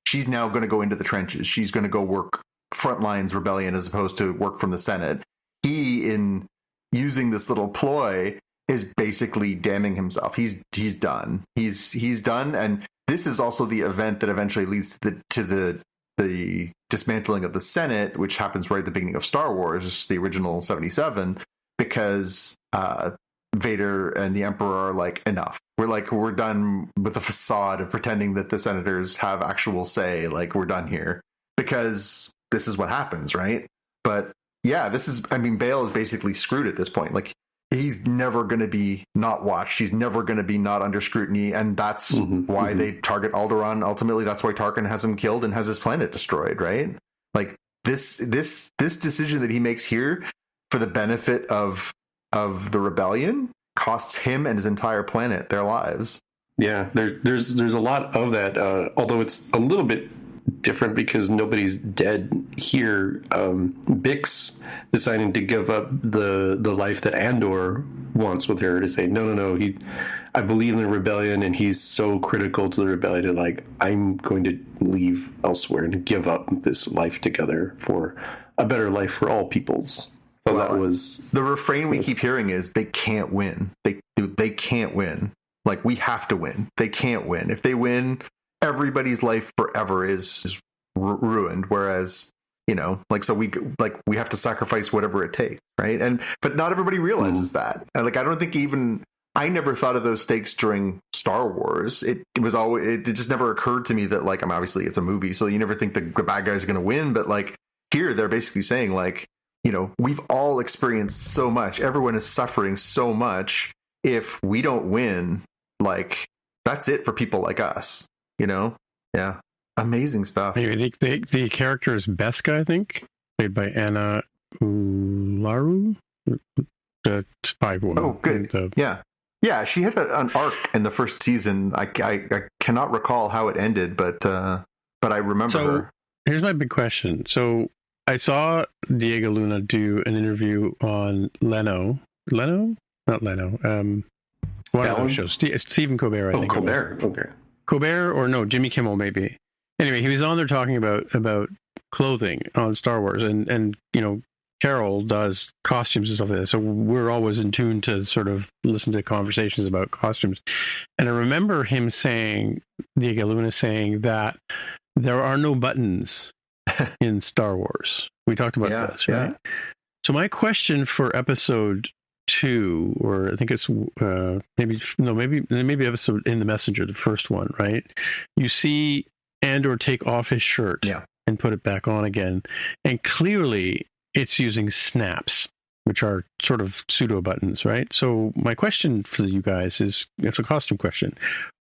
she's now going to go into the trenches. She's going to go work frontlines rebellion as opposed to work from the Senate. He, in using this little ploy, is basically damning himself. He's done. He's done. And this is also the event that eventually leads to the dismantling of the Senate, which happens right at the beginning of Star Wars, the original 77, because Vader and the Emperor are like, enough. We're done with the facade of pretending that the senators have actual say. Like, we're done here, because this is what happens, right? But yeah, Bail is basically screwed at this point. Like, he's never going to be not watched. He's never going to be not under scrutiny. And that's why they target Alderaan. Ultimately, that's why Tarkin has him killed and has his planet destroyed, right? Like, this decision that he makes here for the benefit of the rebellion costs him and his entire planet their lives. Yeah, there's a lot of that, although it's a little bit different because nobody's dead here. Bix deciding to give up the life that Andor wants with her, to say no, I believe in the rebellion, and he's so critical to the rebellion, and like, I'm going to leave elsewhere and give up this life together for a better life for all peoples. So that was the refrain we keep hearing is, they can't win. They can't win. Like, we have to win. They can't win. If they win, everybody's life forever is ruined. Whereas, so we have to sacrifice whatever it takes, right? But not everybody realizes that. Like, I don't think I never thought of those stakes during Star Wars. It just never occurred to me that, like, obviously it's a movie, so you never think the bad guys are going to win. But like, here they're basically saying, like, we've all experienced so much. Everyone is suffering so much. If we don't win, like, that's it for people like us. Yeah, amazing stuff. Maybe the character is Beskha, I think, played by Anna Ularu, the spy woman. Oh, good. Yeah. She had an arc in the first season. I cannot recall how it ended, but I remember her. here's my big question. So I saw Diego Luna do an interview on Leno, not Leno. One of those shows. Stephen Colbert, I think. Colbert. Okay. Colbert, or no, Jimmy Kimmel, maybe. Anyway, he was on there talking about clothing on Star Wars, and Carol does costumes and stuff like that. So we're always in tune to sort of listen to conversations about costumes. And I remember him saying, Diego Luna saying that there are no buttons in Star Wars. We talked about this, right? Yeah. So my question for episode 2, or I think it's maybe episode in The Messenger, the first one, right? You see Andor take off his shirt and put it back on again, and clearly it's using snaps, which are sort of pseudo buttons, right? So my question for you guys is, it's a costume question: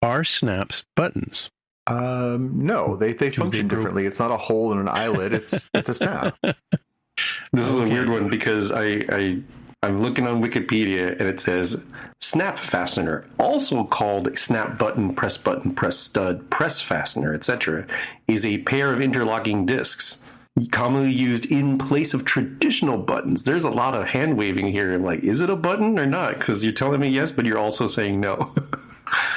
are snaps buttons? No, they function differently. It's not a hole in an eyelid. It's a snap. This is a weird one because I'm looking on Wikipedia and it says snap fastener, also called snap button, press stud, press fastener, etc., is a pair of interlocking discs commonly used in place of traditional buttons. There's a lot of hand waving here. I'm like, is it a button or not? Because you're telling me yes, but you're also saying no.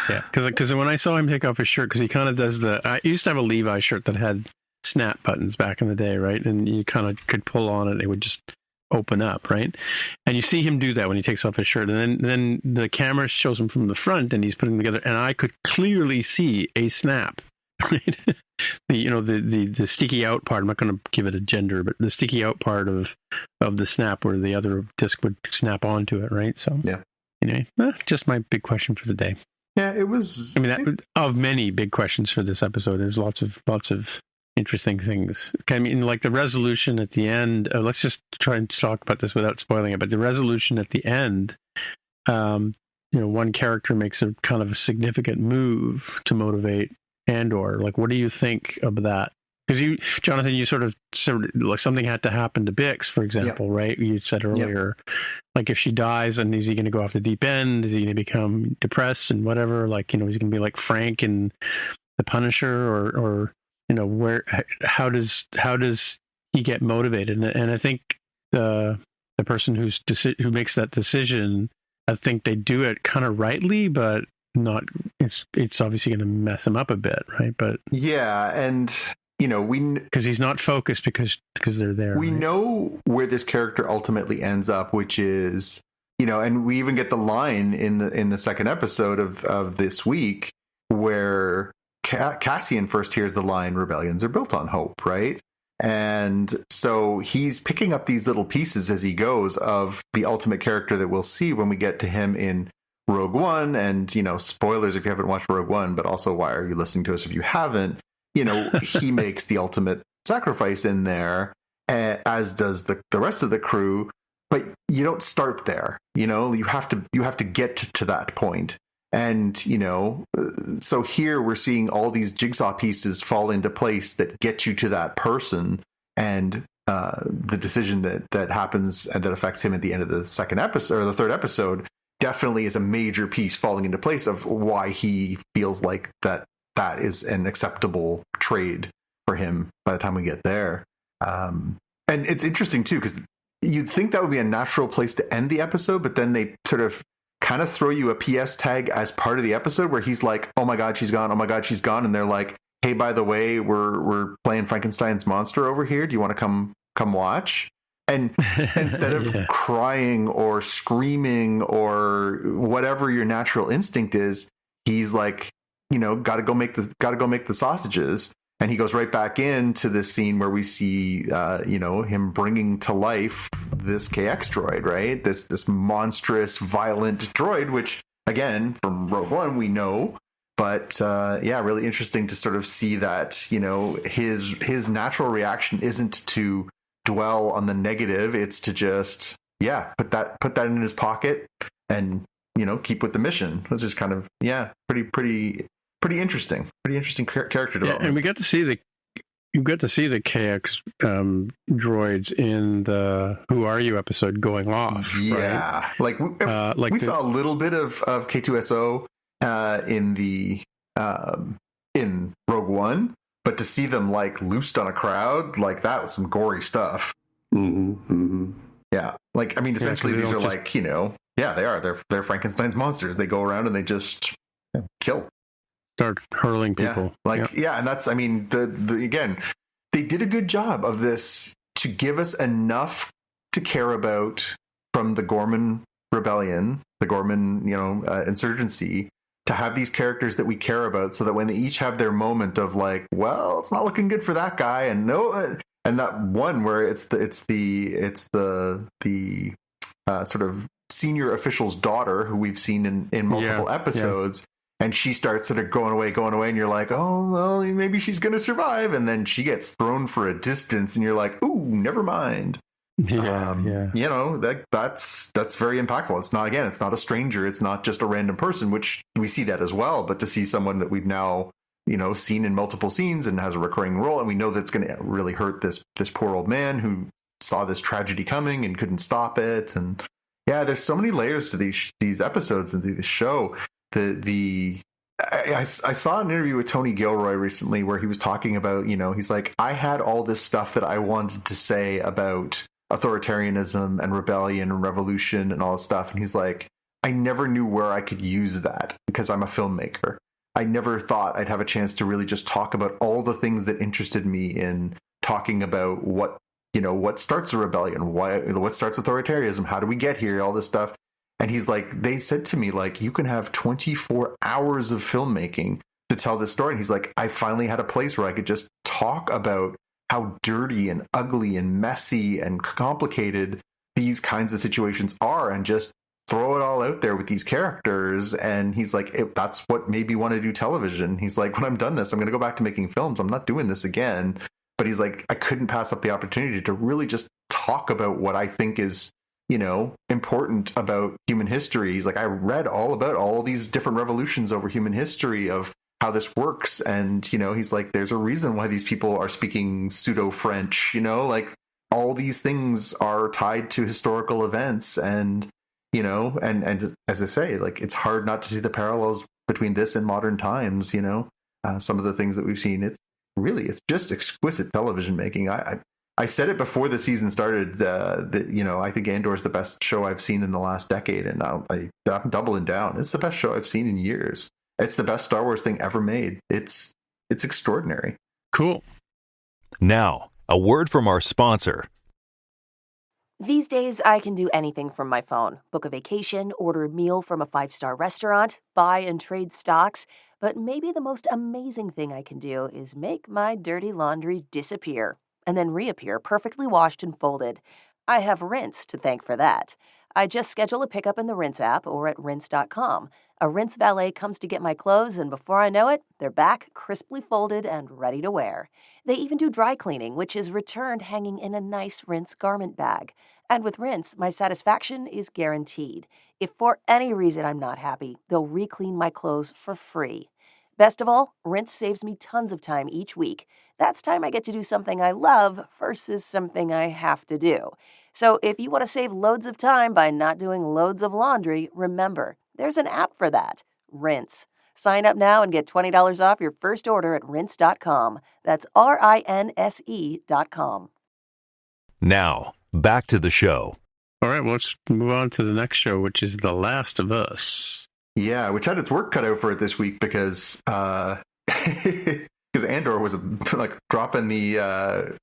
Yeah, because when I saw him take off his shirt, because he kind of does I used to have a Levi shirt that had snap buttons back in the day, right? And you kind of could pull on it, it would just open up, right? And you see him do that when he takes off his shirt, and then the camera shows him from the front, and he's putting them together, and I could clearly see a snap, right? the sticky out part. I'm not going to give it a gender, but the sticky out part of the snap, where the other disc would snap onto it, right? So yeah. Anyway, just my big question for the day. Yeah, it was. I mean, of many big questions for this episode. There's lots of interesting things. I mean, like the resolution at the end. Let's just try and talk about this without spoiling it. But the resolution at the end, one character makes a kind of a significant move to motivate Andor. Like, what do you think of that? Because Jonathan, you sort of like something had to happen to Bix, for example, right? You said earlier, like if she dies, and is he going to go off the deep end? Is he going to become depressed and whatever? Like, is he going to be like Frank in The Punisher, or where? How does he get motivated? And I think the person who makes that decision, I think they do it kind of rightly, but not. It's obviously going to mess him up a bit, right? But yeah, and. Because he's not focused because they're there. We know where this character ultimately ends up, which is, and we even get the line in the second episode of this week where Cassian first hears the line, "Rebellions are built on hope," right? And so he's picking up these little pieces as he goes of the ultimate character that we'll see when we get to him in Rogue One. And, spoilers if you haven't watched Rogue One, but also why are you listening to us if you haven't? He makes the ultimate sacrifice in there, as does the rest of the crew. But you don't start there. You have to get to that point. And, so here we're seeing all these jigsaw pieces fall into place that get you to that person, and the decision that happens and that affects him at the end of the second episode, or the third episode, definitely is a major piece falling into place of why he feels like that is an acceptable trade for him by the time we get there. And it's interesting too, because you'd think that would be a natural place to end the episode, but then they sort of kind of throw you a PS tag as part of the episode where he's like, "Oh my God, she's gone. Oh my God, she's gone." And they're like, "Hey, by the way, we're playing Frankenstein's monster over here. Do you want to come watch?" And instead of crying or screaming or whatever your natural instinct is, he's like, gotta go make the sausages. And he goes right back into this scene where we see, him bringing to life this KX droid, right? This monstrous, violent droid, which again, from Rogue One, we know. But really interesting to sort of see that, his natural reaction isn't to dwell on the negative. It's to just, put that in his pocket and, keep with the mission. It's just kind of, pretty interesting. Pretty interesting character development. Yeah, and you get to see the KX droids in the "Who Are You" episode going off. Yeah, right? We saw a little bit of K2SO in Rogue One, But to see them like loosed on a crowd, like that was some gory stuff. Mm-hmm, mm-hmm. Yeah. Like, I mean, essentially these are like, they are. They're Frankenstein's monsters. They go around and they just kill. Start hurling people. And that's, I mean, the again, they did a good job of this to give us enough to care about from the Gorman rebellion, the Gorman, insurgency, to have these characters that we care about, so that when they each have their moment of like, well, it's not looking good for that guy, and and that one where it's the sort of senior official's daughter who we've seen in multiple episodes. Yeah. And she starts sort of going away, and you're like, oh, well, maybe she's going to survive. And then she gets thrown for a distance, and you're like, ooh, never mind. That's very impactful. It's not a stranger. It's not just a random person, which we see that as well. But to see someone that we've now, seen in multiple scenes and has a recurring role, and we know that's going to really hurt this poor old man who saw this tragedy coming and couldn't stop it. And yeah, there's so many layers to these episodes and this show. I saw an interview with Tony Gilroy recently where he was talking about, he's like, I had all this stuff that I wanted to say about authoritarianism and rebellion and revolution and all this stuff. And he's like, I never knew where I could use that because I'm a filmmaker. I never thought I'd have a chance to really just talk about all the things that interested me in talking about what starts a rebellion, what starts authoritarianism, how do we get here, all this stuff. And he's like, they said to me, like, you can have 24 hours of filmmaking to tell this story. And he's like, I finally had a place where I could just talk about how dirty and ugly and messy and complicated these kinds of situations are and just throw it all out there with these characters. And he's like, that's what made me want to do television. He's like, when I'm done this, I'm going to go back to making films. I'm not doing this again. But he's like, I couldn't pass up the opportunity to really just talk about what I think is, important about human history. He's like, I read all about all these different revolutions over human history of how this works. And, he's like, there's a reason why these people are speaking pseudo French, like all these things are tied to historical events. And, and as I say, like, it's hard not to see the parallels between this and modern times, some of the things that we've seen. It's just exquisite television making. I said it before the season started that, I think Andor is the best show I've seen in the last decade. And I'm doubling down. It's the best show I've seen in years. It's the best Star Wars thing ever made. It's extraordinary. Cool. Now, a word from our sponsor. These days, I can do anything from my phone. Book a vacation, order a meal from a 5-star restaurant, buy and trade stocks. But maybe the most amazing thing I can do is make my dirty laundry disappear and then reappear perfectly washed and folded. I have Rinse to thank for that. I just schedule a pickup in the Rinse app or at rinse.com. A Rinse valet comes to get my clothes, and before I know it, they're back, crisply folded and ready to wear. They even do dry cleaning, which is returned hanging in a nice Rinse garment bag. And with Rinse, my satisfaction is guaranteed. If for any reason I'm not happy, they'll re-clean my clothes for free. Best of all, Rinse saves me tons of time each week. That's time I get to do something I love versus something I have to do. So if you want to save loads of time by not doing loads of laundry, remember, there's an app for that, Rinse. Sign up now and get $20 off your first order at rinse.com. That's RINSE.com. Now, back to the show. All right, well, let's move on to the next show, which is The Last of Us. Yeah, which had its work cut out for it this week because Andor was like dropping the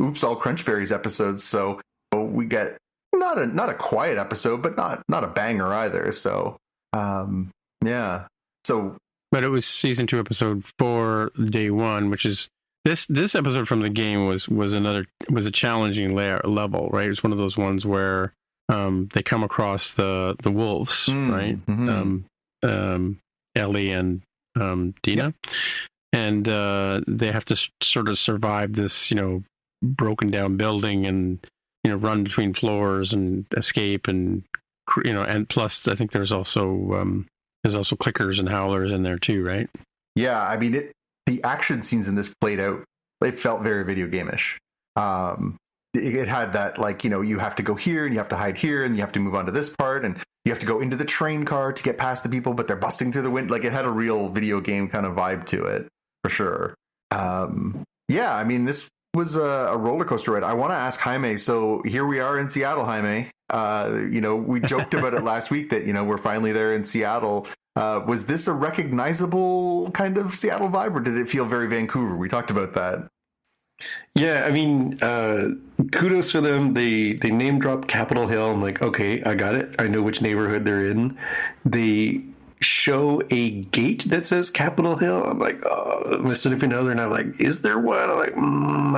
Oops All Crunchberries episodes, so we get not a quiet episode, but not a banger either. So yeah, so but it was season 2, episode 4, day 1, which is this episode from the game was a challenging level, right? It was one of those ones where they come across the wolves, right? Mm-hmm. Ellie and Dina, and they have to sort of survive this, broken down building and run between floors and escape, and and plus I think there's also clickers and howlers in there too, right? Yeah, I mean the action scenes in this played out. It felt very video game-ish. It had that, like, you have to go here and you have to hide here and you have to move on to this part and you have to go into the train car to get past the people, but they're busting through the window. Like, it had a real video game kind of vibe to it, for sure. Yeah, I mean, this was a roller coaster ride. I want to ask Jaime. So here we are in Seattle, Jaime. We joked about it last week that we're finally there in Seattle. Was this a recognizable kind of Seattle vibe, or did it feel very Vancouver? We talked about that. Yeah, I mean, kudos for them. They name dropped Capitol Hill. I'm like, okay, I got it. I know which neighborhood they're in. They show a gate that says Capitol Hill. I'm like, oh, I'm a significant other, and I'm like, is there one? I'm like,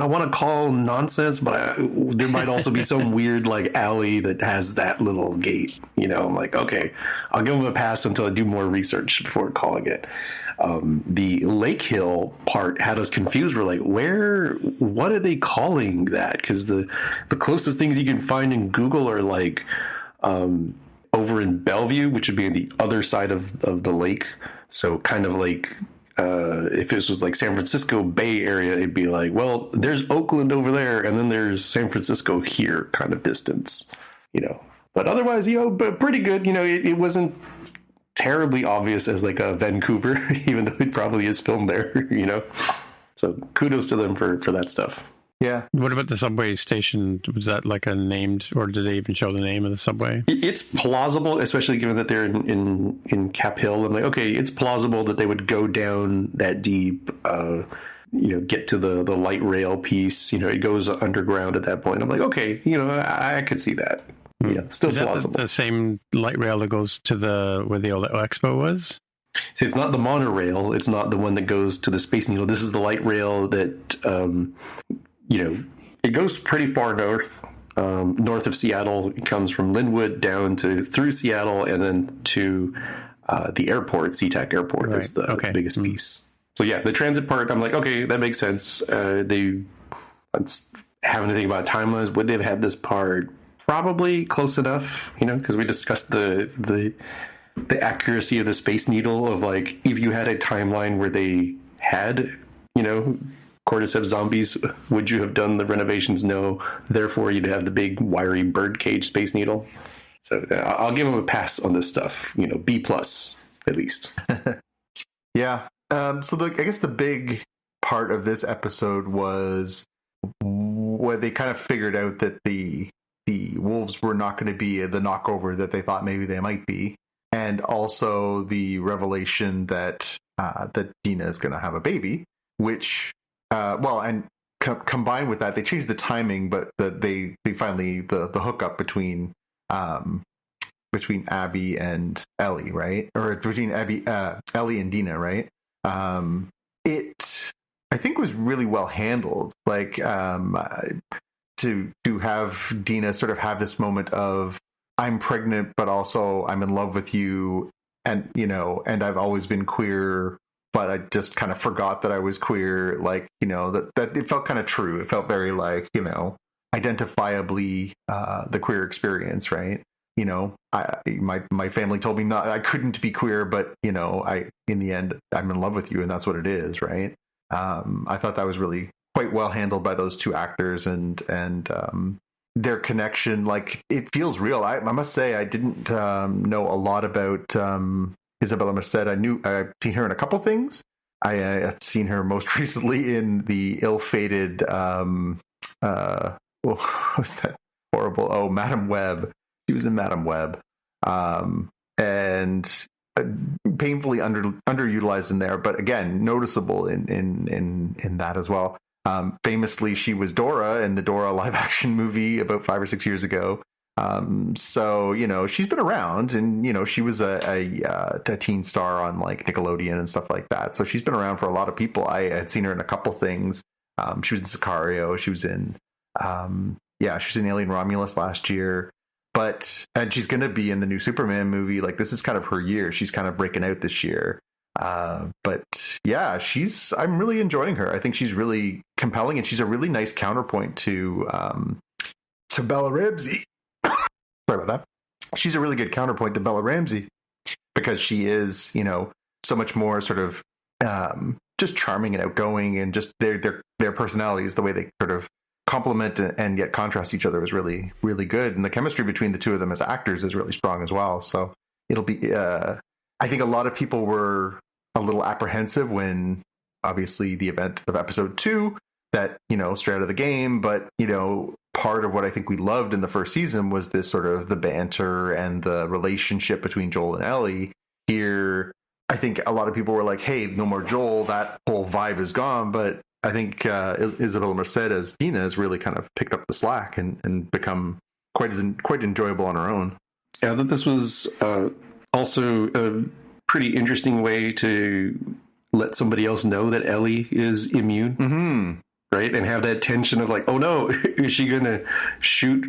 I want to call nonsense, but there might also be some weird like alley that has that little gate. I'm like, okay, I'll give them a pass until I do more research before calling it. The Lake Hill part had us confused. We're like, what are they calling that? Because the closest things you can find in Google are like over in Bellevue, which would be on the other side of the lake. So kind of like if this was like San Francisco Bay Area, it'd be like, well, there's Oakland over there, and then there's San Francisco here kind of distance, But otherwise, but pretty good. It wasn't terribly obvious as like a Vancouver, even though it probably is filmed there, So kudos to them for that stuff. Yeah. What about the subway station? Was that like a named, or did they even show the name of the subway? It's plausible, especially given that they're in Cap Hill. I'm like, okay, it's plausible that they would go down that deep, get to the light rail piece. It goes underground at that point. I'm like, okay, I could see that. Yeah, still is that plausible. The same light rail that goes to where the old expo was? See, it's not the monorail. It's not the one that goes to the Space Needle. This is the light rail that, it goes pretty far north of Seattle. It comes from Linwood down through Seattle and then to the airport. SeaTac Airport is the biggest piece. So yeah, the transit part, I'm like, okay, that makes sense. They having to think about timelines. Would they have had this part? Probably close enough, because we discussed the accuracy of the Space Needle of like, if you had a timeline where they had, cordyceps zombies, would you have done the renovations? No. Therefore, you'd have the big wiry birdcage Space Needle. So I'll give them a pass on this stuff, B plus at least. Yeah. So I guess the big part of this episode was where they kind of figured out that the wolves were not going to be the knockover that they thought maybe they might be, and also the revelation that Dina is going to have a baby, which combined with that, they changed the timing, but they finally the hookup between Abby and Ellie, right, or between Ellie and Dina, right? It I think was really well handled, like to have Dina sort of have this moment of, I'm pregnant, but also I'm in love with you, and and I've always been queer, but I just kind of forgot that I was queer. Like, that it felt kind of true. It felt very like, identifiably the queer experience, right? My family told me I couldn't be queer, but in the end, I'm in love with you, and that's what it is, right? I thought that was really quite well handled by those two actors, and their connection. Like, it feels real. I must say, I didn't know a lot about Isabella Merced. I've seen her in a couple things. I had seen her most recently in the ill-fated what was that horrible? Oh, Madam Web. She was in Madam Web, and painfully underutilized in there, but again, noticeable in that as well. Famously, she was Dora in the Dora live action movie about 5 or 6 years ago. So she's been around, and she was a teen star on like Nickelodeon and stuff like that. So she's been around for a lot of people. I had seen her in a couple things. She was in Sicario. She was in she was in Alien Romulus last year. And she's going to be in the new Superman movie. Like, this is kind of her year. She's kind of breaking out this year. But yeah, I'm really enjoying her. I think she's really compelling, and she's a really nice counterpoint to Bella Ramsey. Sorry about that. She's a really good counterpoint to Bella Ramsey, because she is, so much more sort of just charming and outgoing, and just their personalities, the way they sort of complement and yet contrast each other is really, really good. And the chemistry between the two of them as actors is really strong as well. So it'll be, I think a lot of people were a little apprehensive when obviously the event of episode 2 that, straight out of the game. But, part of what I think we loved in the first season was this sort of the banter and the relationship between Joel and Ellie. Here, I think a lot of people were like, hey, no more Joel. That whole vibe is gone. But I think Isabella Merced as Dina has really kind of picked up the slack and become quite enjoyable on her own. Yeah, I thought this was also a pretty interesting way to let somebody else know that Ellie is immune. Mm-hmm. Right? And have that tension of like, oh no, is she going to shoot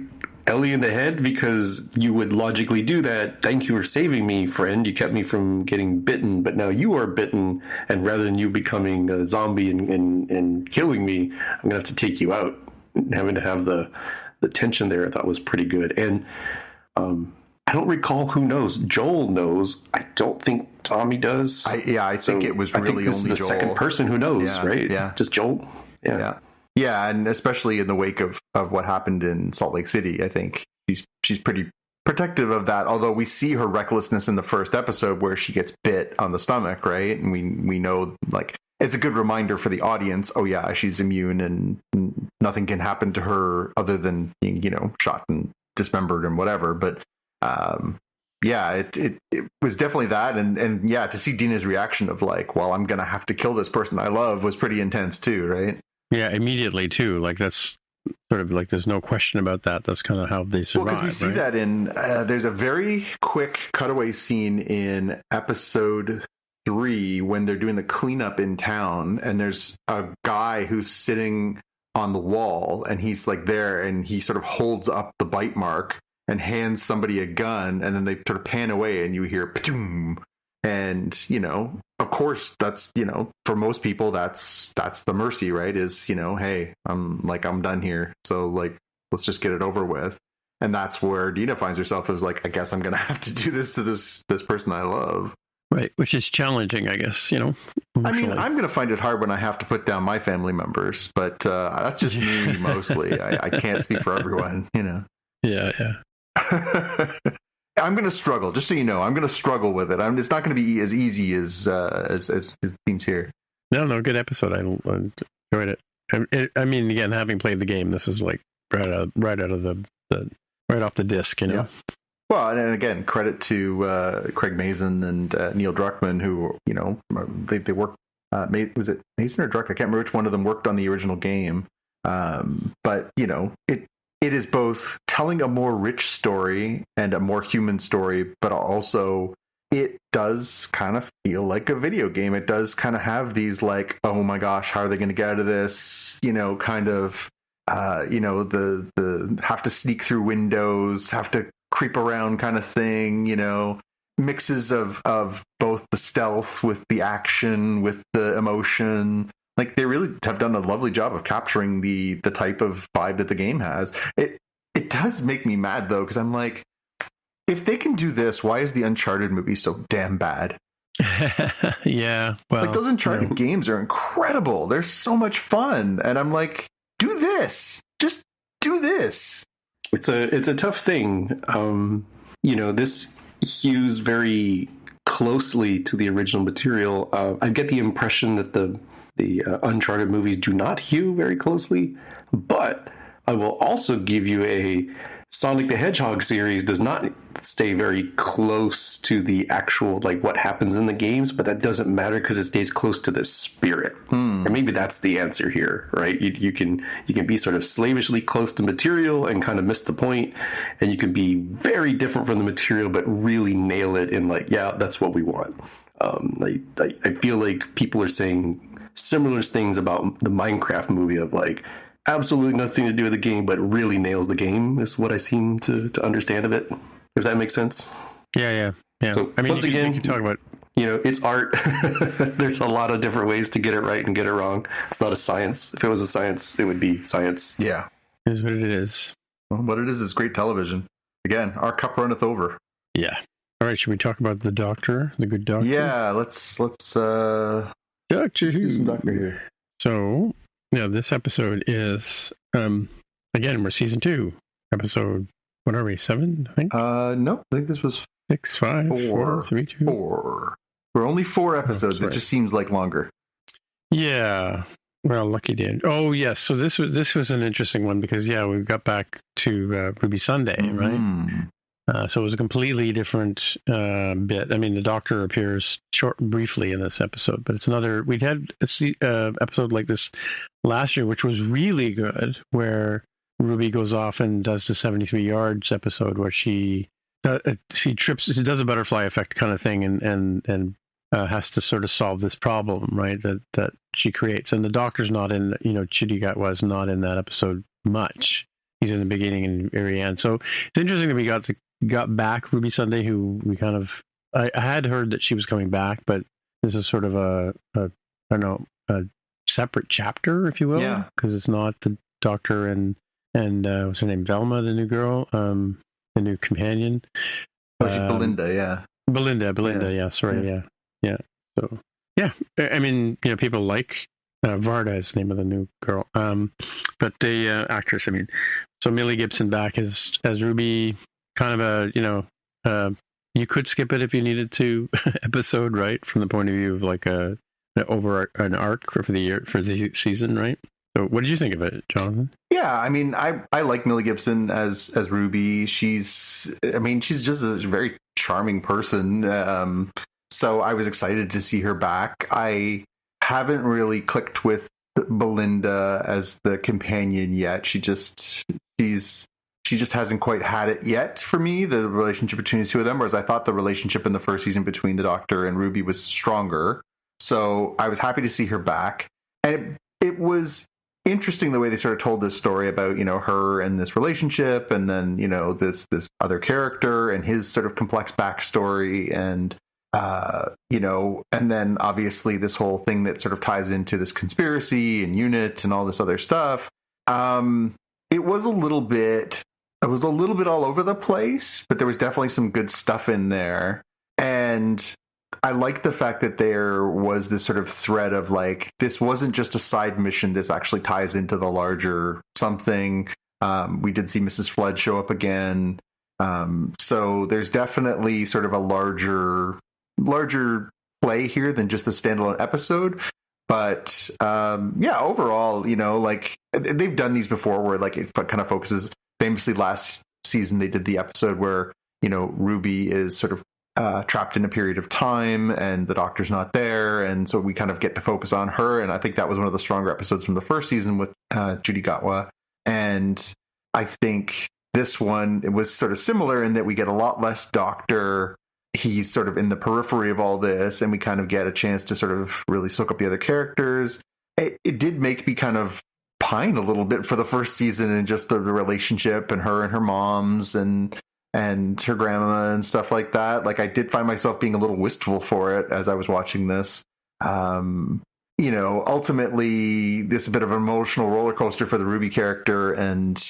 Ellie in the head? Because you would logically do that. Thank you for saving me, friend. You kept me from getting bitten, but now you are bitten. And rather than you becoming a zombie and killing me, I'm going to have to take you out. And having to have the tension there, I thought was pretty good. And I don't recall who knows. Joel knows. I don't think Tommy does. I think it was really only the Joel. Second person who knows, right? Yeah. Just Joel. Yeah, and especially in the wake of what happened in Salt Lake City, I think she's pretty protective of that. Although we see her recklessness in the first episode where she gets bit on the stomach, right? And we know, like, it's a good reminder for the audience. Oh yeah, she's immune and nothing can happen to her other than being, shot and dismembered and whatever. But it was definitely that, and yeah, to see Dina's reaction of like, well, I'm gonna have to kill this person I love was pretty intense too, right? Yeah, immediately too. Like that's sort of like there's no question about that. That's kind of how they survive. Well, because we see that in there's a very quick cutaway scene in episode 3 when they're doing the cleanup in town, and there's a guy who's sitting on the wall, and he's like there, and he sort of holds up the bite mark and hands somebody a gun, and then they sort of pan away, and you hear "Patoom." And, of course, that's, for most people, that's the mercy, right? Is, hey, I'm done here. So, like, let's just get it over with. And that's where Dina finds herself as like, I guess I'm going to have to do this to this person I love. Right. Which is challenging, I guess, I mean, I'm going to find it hard when I have to put down my family members, but that's just me mostly. I can't speak for everyone, Yeah. I'm going to struggle, just so you know. I'm going to struggle with it. It's not going to be as easy as it seems here. No, good episode. I enjoyed it. I mean, again, having played the game, this is like right off the disc, Yeah. Well, and again, credit to Craig Mazin and Neil Druckmann, who they worked. Was it Mazin or Druck? I can't remember which one of them worked on the original game. But it is both telling a more rich story and a more human story, but also it does kind of feel like a video game. It does kind of have these like, oh my gosh, how are they going to get out of this? Kind of, the have to sneak through windows, have to creep around kind of thing, mixes of both the stealth with the action, with the emotion. Like, they really have done a lovely job of capturing the type of vibe that the game has. It does make me mad, though, because I'm like, if they can do this, why is the Uncharted movie so damn bad? Yeah, well, like, those Uncharted games are incredible. They're so much fun. And I'm like, do this. Just do this. It's a tough thing. This hews very closely to the original material. I get the impression that the Uncharted movies do not hew very closely, but I will also give you a Sonic the Hedgehog series does not stay very close to the actual, like, what happens in the games, but that doesn't matter because it stays close to the spirit. And maybe that's the answer here, right? You can be sort of slavishly close to material and kind of miss the point, and you can be very different from the material but really nail it in, like, yeah, that's what we want. I feel like people are saying similar things about the Minecraft movie of like absolutely nothing to do with the game, but really nails the game is what I seem to understand of it. If that makes sense. Yeah. So I mean, once again, you can talk about, it's art. There's a lot of different ways to get it right and get it wrong. It's not a science. If it was a science, it would be science. Yeah. It is what it is. Well, what it is great television. Again, our cup runneth over. Yeah. All right. Should we talk about the Doctor, the good Doctor? Yeah. Let's Doctor do some Doctor here. So, this episode is, again, we're season 2, episode, what are we, 7, I think? No, I think this was 6, 5, 4, 3, 2. 4. We're only 4 episodes. Right. It just seems like longer. Yeah. Well, lucky Dan. Oh, yes. So this was an interesting one because we got back to Ruby Sunday, right? Mm. So it was a completely different bit. I mean, the Doctor appears briefly in this episode, but it's another. We'd had a episode like this last year, which was really good, where Ruby goes off and does the 73 yards episode where she trips, she does a butterfly effect kind of thing, and has to sort of solve this problem, right? That she creates, and the Doctor's not in. Chidi was not in that episode much. He's in the beginning and very end. So it's interesting that we got back Ruby Sunday, who we kind of I had heard that she was coming back, but this is sort of I don't know, a separate chapter, if you will, because it's not the Doctor and what's her name, Velma, the new girl, the new companion. Oh, she's Belinda, yeah. Belinda, yeah. Sorry, yeah. So yeah, I mean, people like Varda is the name of the new girl, but the actress, I mean, so Millie Gibson back as Ruby, kind of you could skip it if you needed to episode, right, from the point of view of like over an arc for the season, right? So what did you think of it, Jonathan? Yeah, I mean, I like Millie Gibson as Ruby. She's just a very charming person. So I was excited to see her back. I haven't really clicked with Belinda as the companion yet. She just hasn't quite had it yet for me, the relationship between the two of them, whereas I thought the relationship in the first season between the Doctor and Ruby was stronger. So I was happy to see her back. And it was interesting the way they sort of told this story about, her and this relationship, and then, this other character and his sort of complex backstory, and and then obviously this whole thing that sort of ties into this conspiracy and unit and all this other stuff. It was a little bit all over the place, but there was definitely some good stuff in there. And I like the fact that there was this sort of thread of like, this wasn't just a side mission. This actually ties into the larger something. We did see Mrs. Flood show up again. So there's definitely sort of a larger play here than just a standalone episode. But overall, like they've done these before where like it kind of focuses. Famously, last season they did the episode where Ruby is sort of trapped in a period of time and the Doctor's not there, and so we kind of get to focus on her. And I think that was one of the stronger episodes from the first season with Judy Gatwa. And I think this one, it was sort of similar in that we get a lot less Doctor. He's sort of in the periphery of all this, and we kind of get a chance to sort of really soak up the other characters. It did make me kind of pine a little bit for the first season, and just the relationship and her moms and her grandma and stuff like that. Like I did find myself being a little wistful for it as I was watching this. Ultimately this is a bit of an emotional roller coaster for the Ruby character. And,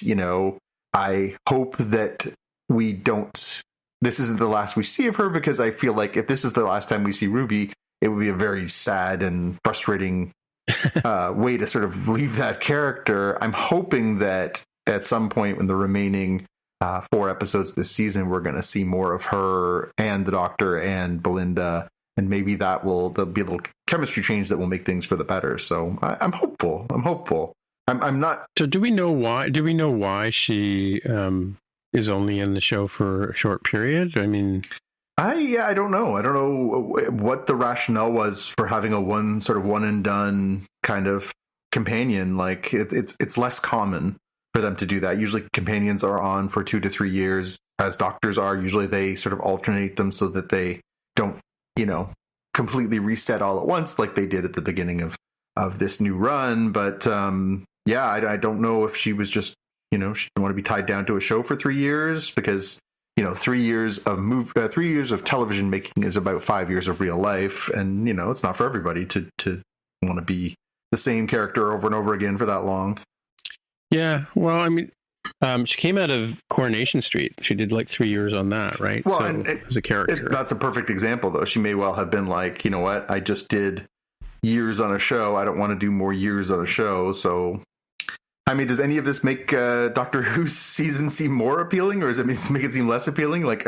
I hope that this isn't the last we see of her, because I feel like if this is the last time we see Ruby, it would be a very sad and frustrating way to sort of leave that character. I'm hoping that at some point in the remaining 4 episodes this season, we're going to see more of her and the Doctor and Belinda, and maybe there'll be a little chemistry change that will make things for the better. So I'm hopeful. I'm not. So do we know why? Do we know why she is only in the show for a short period? I mean, I don't know. I don't know what the rationale was for having a one and done kind of companion. Like it's less common for them to do that. Usually companions are on for 2 to 3 years, as Doctors are. Usually they sort of alternate them so that they don't, completely reset all at once like they did at the beginning of this new run. But I don't know if she was just, she didn't want to be tied down to a show for 3 years, because 3 years of television making is about 5 years of real life, and it's not for everybody to want to be the same character over and over again for that long. Yeah, well, I mean, she came out of Coronation Street. She did like 3 years on that, right? Well, so, as a character, that's a perfect example, though. She may well have been like, you know what, I just did years on a show. I don't want to do more years on a show. So, I mean, does any of this make Doctor Who's season seem more appealing, or does it make it seem less appealing? Like,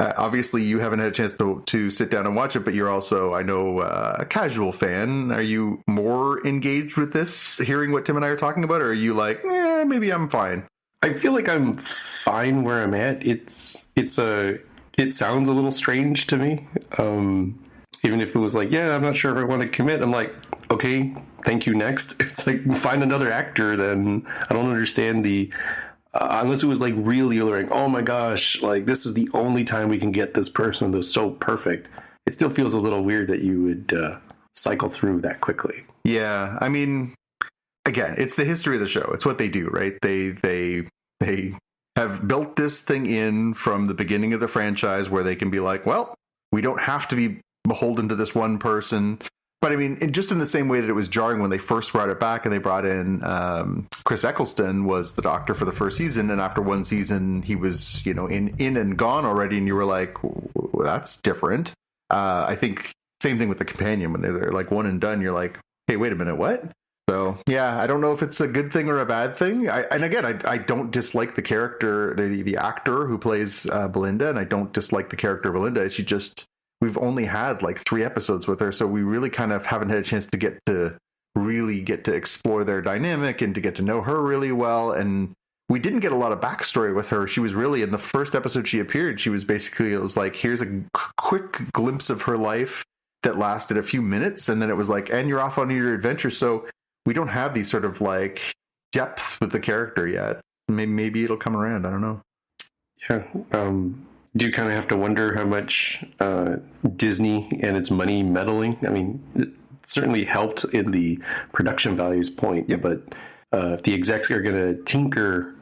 Obviously, you haven't had a chance to sit down and watch it, but you're also, I know, a casual fan. Are you more engaged with this, hearing what Tim and I are talking about, or are you like, maybe I'm fine? I feel like I'm fine where I'm at. It sounds a little strange to me. Even if it was like, yeah, I'm not sure if I want to commit. I'm like, okay, thank you. Next, it's like find another actor. Then I don't understand the. Unless it was like really like, oh my gosh, like this is the only time we can get this person that's so perfect. It still feels a little weird that you would cycle through that quickly. Yeah, I mean, again, it's the history of the show. It's what they do, right? They have built this thing in from the beginning of the franchise where they can be like, well, we don't have to be beholden to this one person. But I mean, just in the same way that it was jarring when they first brought it back and they brought in Chris Eccleston was the Doctor for the first season, and after one season he was, in and gone already, and you were like, well, that's different. I think same thing with the companion when they're like one and done. You're like, hey, wait a minute, what? So yeah, I don't know if it's a good thing or a bad thing. I don't dislike the character, the actor who plays Belinda, and I don't dislike the character of Belinda. She just. We've only had like 3 episodes with her, so we really kind of haven't had a chance to really get to explore their dynamic and to get to know her really well. And we didn't get a lot of backstory with her. She was really, in the first episode she appeared, she was basically, it was like, here's a quick glimpse of her life that lasted a few minutes, and then it was like, and you're off on your adventure. So we don't have these sort of like depth with the character yet. Maybe it'll come around. I don't know. Yeah. Do you kind of have to wonder how much Disney and its money meddling? I mean, it certainly helped in the production values point, yep. But if the execs are going to tinker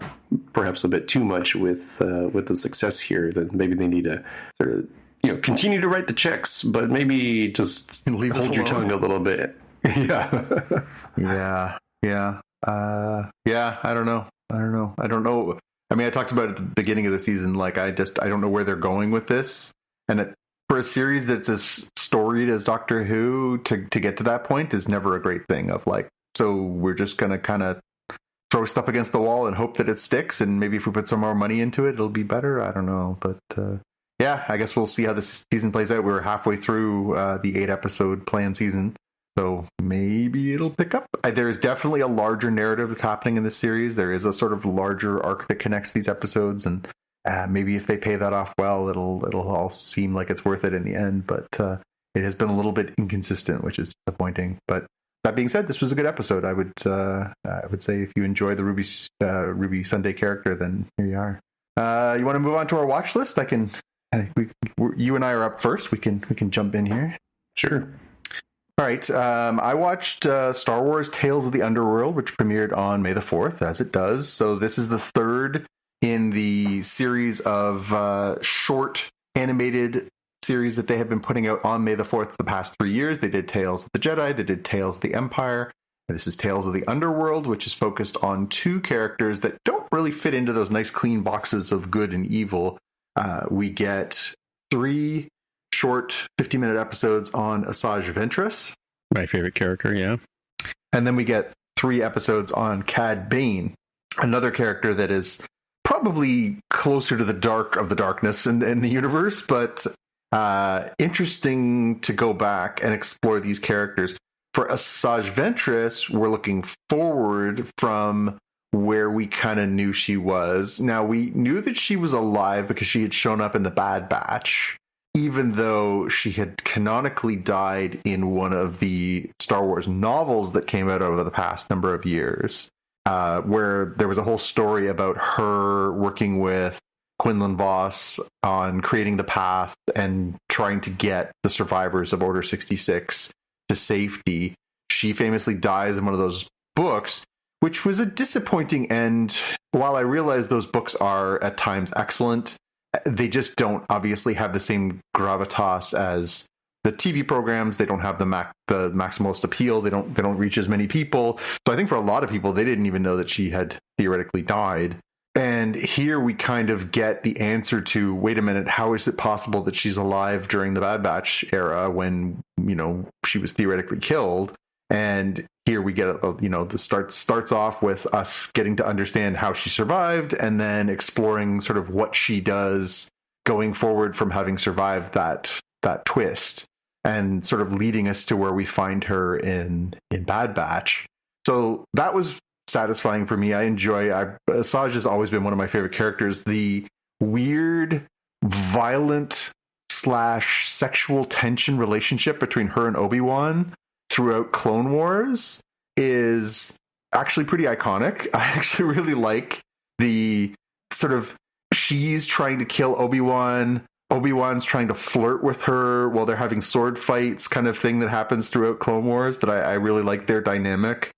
perhaps a bit too much with the success here, then maybe they need to sort of continue to write the checks, but maybe just hold your tongue a little bit. Yeah. Yeah. I don't know. I mean, I talked about it at the beginning of the season, like I don't know where they're going with this. And for a series that's as storied as Doctor Who, to get to that point is never a great thing of like, so we're just going to kind of throw stuff against the wall and hope that it sticks. And maybe if we put some more money into it, it'll be better. I don't know. But yeah, I guess we'll see how this season plays out. We're halfway through the 8-episode planned season. So maybe it'll pick up. There's definitely a larger narrative that's happening in this series. There is a sort of larger arc that connects these episodes, and maybe if they pay that off well, it'll all seem like it's worth it in the end. But it has been a little bit inconsistent, which is disappointing. But that being said, this was a good episode. I would say if you enjoy the Ruby Sunday character, then here you are. You want to move on to our watch list? You and I are up first. We can jump in here. Sure. All right. I watched Star Wars Tales of the Underworld, which premiered on May the 4th, as it does. So this is the third in the series of short animated series that they have been putting out on May the 4th the past 3 years. They did Tales of the Jedi. They did Tales of the Empire. And this is Tales of the Underworld, which is focused on 2 characters that don't really fit into those nice clean boxes of good and evil. We get 3 short 50-minute episodes on Asajj Ventress, my favorite character. Yeah. And then we get 3 episodes on Cad Bane, another character that is probably closer to the dark of the darkness in the universe, but interesting to go back and explore these characters. For Asajj Ventress, we're looking forward from where we kind of knew she was. Now, we knew that she was alive because she had shown up in the Bad Batch, even though she had canonically died in one of the Star Wars novels that came out over the past number of years, where there was a whole story about her working with Quinlan Vos on creating the path and trying to get the survivors of Order 66 to safety. She famously dies in one of those books, which was a disappointing end. While I realize those books are at times excellent, they just don't obviously have the same gravitas as the TV programs. They don't have the maximalist appeal. They don't reach as many people. So I think for a lot of people, they didn't even know that she had theoretically died. And here we kind of get the answer to, wait a minute, how is it possible that she's alive during the Bad Batch era when, she was theoretically killed? And here we get, the starts off with us getting to understand how she survived, and then exploring sort of what she does going forward from having survived that twist and sort of leading us to where we find her in Bad Batch. So that was satisfying for me. Asajj has always been one of my favorite characters. The weird, violent / sexual tension relationship between her and Obi-Wan throughout Clone Wars is actually pretty iconic. I actually really like the sort of, she's trying to kill Obi-Wan, Obi-Wan's trying to flirt with her while they're having sword fights kind of thing that happens throughout Clone Wars, that I really like their dynamic.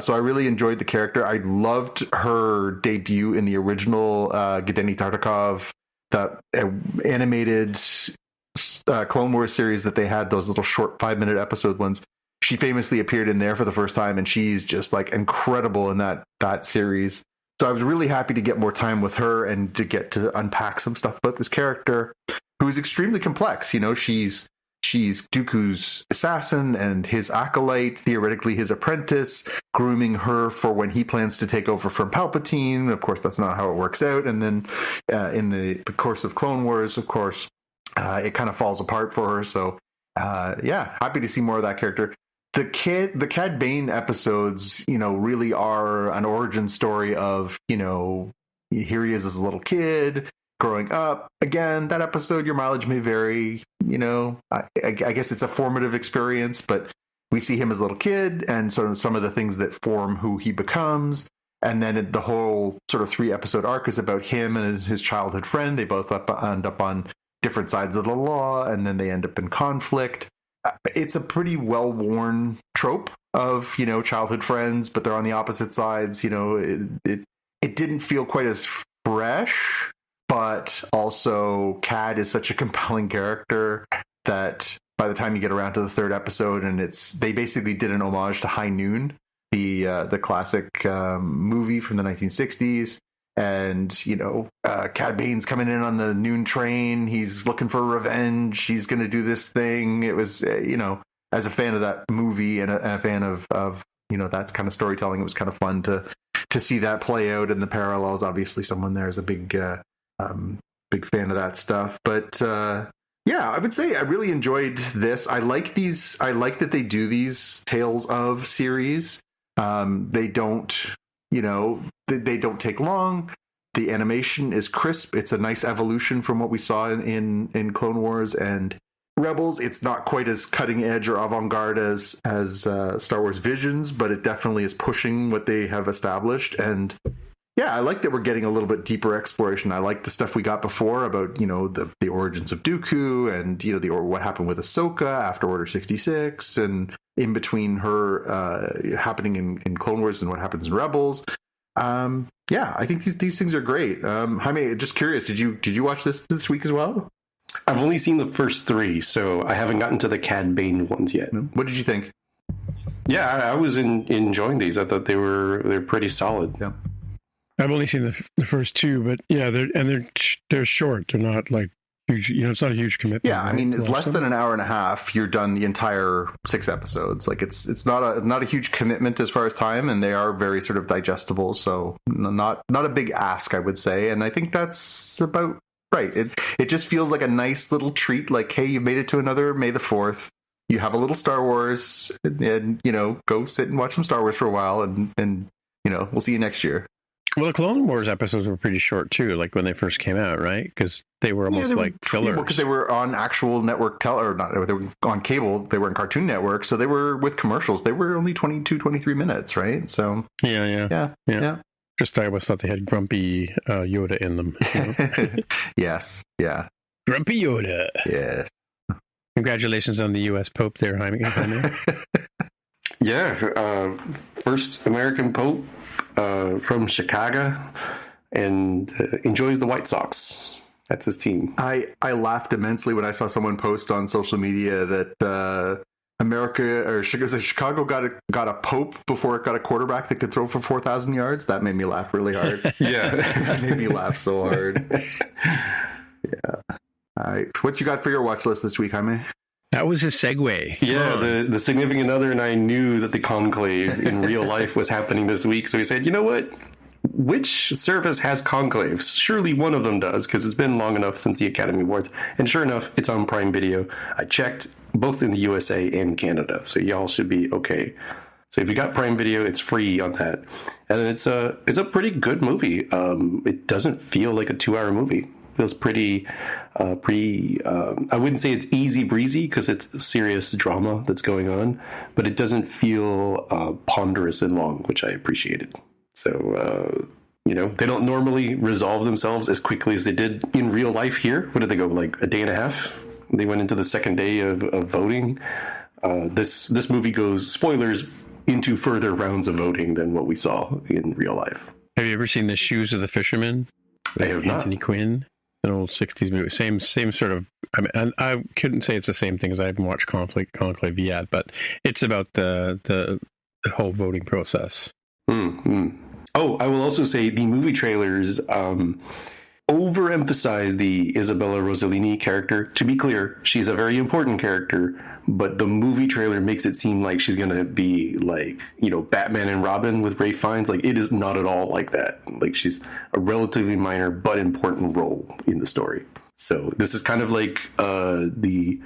So I really enjoyed the character. I loved her debut in the original Genndy Tartakov, that animated Clone Wars series that they had, those little short 5-minute episode ones. She famously appeared in there for the first time, and she's just like incredible in that series. So I was really happy to get more time with her and to get to unpack some stuff about this character, who is extremely complex. You know, she's Dooku's assassin and his acolyte, theoretically his apprentice, grooming her for when he plans to take over from Palpatine. Of course, that's not how it works out. And then in the course of Clone Wars, of course, it kind of falls apart for her. So happy to see more of that character. The Cad Bane episodes, you know, really are an origin story of, you know, here he is as a little kid growing up. Again, that episode, your mileage may vary, you know, I guess it's a formative experience, but we see him as a little kid and sort of some of the things that form who he becomes. And then the whole sort of 3-episode arc is about him and his childhood friend. They both end up on different sides of the law, and then they end up in conflict. It's a pretty well-worn trope of, you know, childhood friends, but they're on the opposite sides. You know, it didn't feel quite as fresh, but also Cad is such a compelling character that by the time you get around to the 3rd episode, and they basically did an homage to High Noon, the classic movie from the 1960s. And, you know, Cad Bane's coming in on the noon train. He's looking for revenge. He's going to do this thing. It was, you know, as a fan of that movie and a fan of, you know, that kind of storytelling, it was kind of fun to see that play out in the parallels. Obviously, someone there is a big fan of that stuff. But, yeah, I would say I really enjoyed this. I like that they do these Tales of series. They don't, you know, they don't take long. The animation is crisp. It's a nice evolution from what we saw in Clone Wars and Rebels. It's not quite as cutting edge or avant-garde as Star Wars Visions, but it definitely is pushing what they have established. And yeah, I like that we're getting a little bit deeper exploration. I like the stuff we got before about, you know, the origins of Dooku and, you know, what happened with Ahsoka after Order 66 and in between her happening in Clone Wars and what happens in Rebels. Yeah, I think these things are great. Jaime, just curious, did you watch this week as well? I've only seen the first 3, so I haven't gotten to the Cad Bane ones yet. What did you think? Yeah, I was enjoying these. I thought they're pretty solid. Yeah. I've only seen the first 2, but yeah, they're short. They're not like huge. You know, it's not a huge commitment. Yeah, I mean, it's less than an hour and a half. You're done the entire 6 episodes. Like it's not a huge commitment as far as time, and they are very sort of digestible. So not a big ask, I would say. And I think that's about right. It just feels like a nice little treat. Like, hey, you made it to another May the 4th. You have a little Star Wars, and you know, go sit and watch some Star Wars for a while, and you know, we'll see you next year. Well, the Clone Wars episodes were pretty short too, like when they first came out, right? Because they were almost like fillers. Because they were on actual network they were on cable. They were in Cartoon Network, so they were with commercials. They were only 22, 23 minutes, right? So yeah. Just I always thought they had Grumpy Yoda in them. You know? Yes, yeah. Grumpy Yoda. Yes. Congratulations on the U.S. Pope there, Jaime. Yeah, first American Pope from Chicago, and enjoys the White Sox. That's his team. I laughed immensely when I saw someone post on social media that Chicago got a pope before it got a quarterback that could throw for 4,000 yards. That made me laugh really hard. Yeah, that made me laugh so hard. Yeah. All right, what you got for your watch list this week, Jaime? That was his segue. Yeah, the significant other and I knew that the conclave in real life was happening this week, so we said, you know what? which service has conclaves? Surely one of them does, because it's been long enough since the Academy Awards. And sure enough, it's on Prime Video. I checked both in the USA and Canada, so y'all should be okay. So if you got Prime Video, it's free on that, and it's a pretty good movie. It doesn't feel like a 2-hour movie. It feels pretty. I wouldn't say it's easy breezy because it's serious drama that's going on, but it doesn't feel ponderous and long, which I appreciated. So they don't normally resolve themselves as quickly as they did in real life here. What did they go, like a day and a half? They went into the second day of voting. This movie goes, spoilers, into further rounds of voting than what we saw in real life. Have you ever seen The Shoes of the Fisherman? I have not. Anthony Quinn, an old 60s movie. Same sort of, and I couldn't say it's the same thing as I haven't watched Conclave yet, but it's about the whole voting process. Mm-hmm. Oh, I will also say the movie trailers overemphasize the Isabella Rossellini character. To be clear, she's a very important character, but the movie trailer makes it seem like she's going to be like, Batman and Robin with Ralph Fiennes. Like, it is not at all like that. Like, she's a relatively minor but important role in the story. So this is kind of like the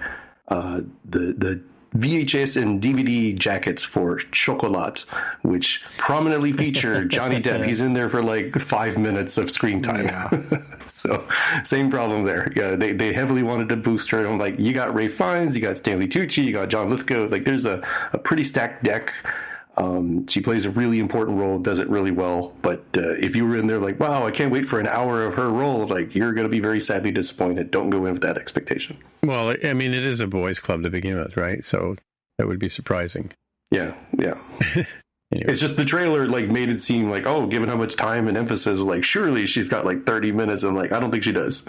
VHS and DVD jackets for Chocolat, which prominently feature Johnny Depp. He's in there for like 5 minutes of screen time. Yeah. So same problem there. Yeah, they heavily wanted to boost her. I'm like, you got Ralph Fiennes, you got Stanley Tucci, you got John Lithgow. Like, there's a pretty stacked deck. She plays a really important role, does it really well. But if you were in there like, wow, I can't wait for an hour of her role, like, you're going to be very sadly disappointed. Don't go in with that expectation. Well, I mean, it is a boys' club to begin with, right? So that would be surprising. Yeah. Anyway. It's just the trailer like made it seem like, oh, given how much time and emphasis, like surely she's got like 30 minutes. I'm like, I don't think she does.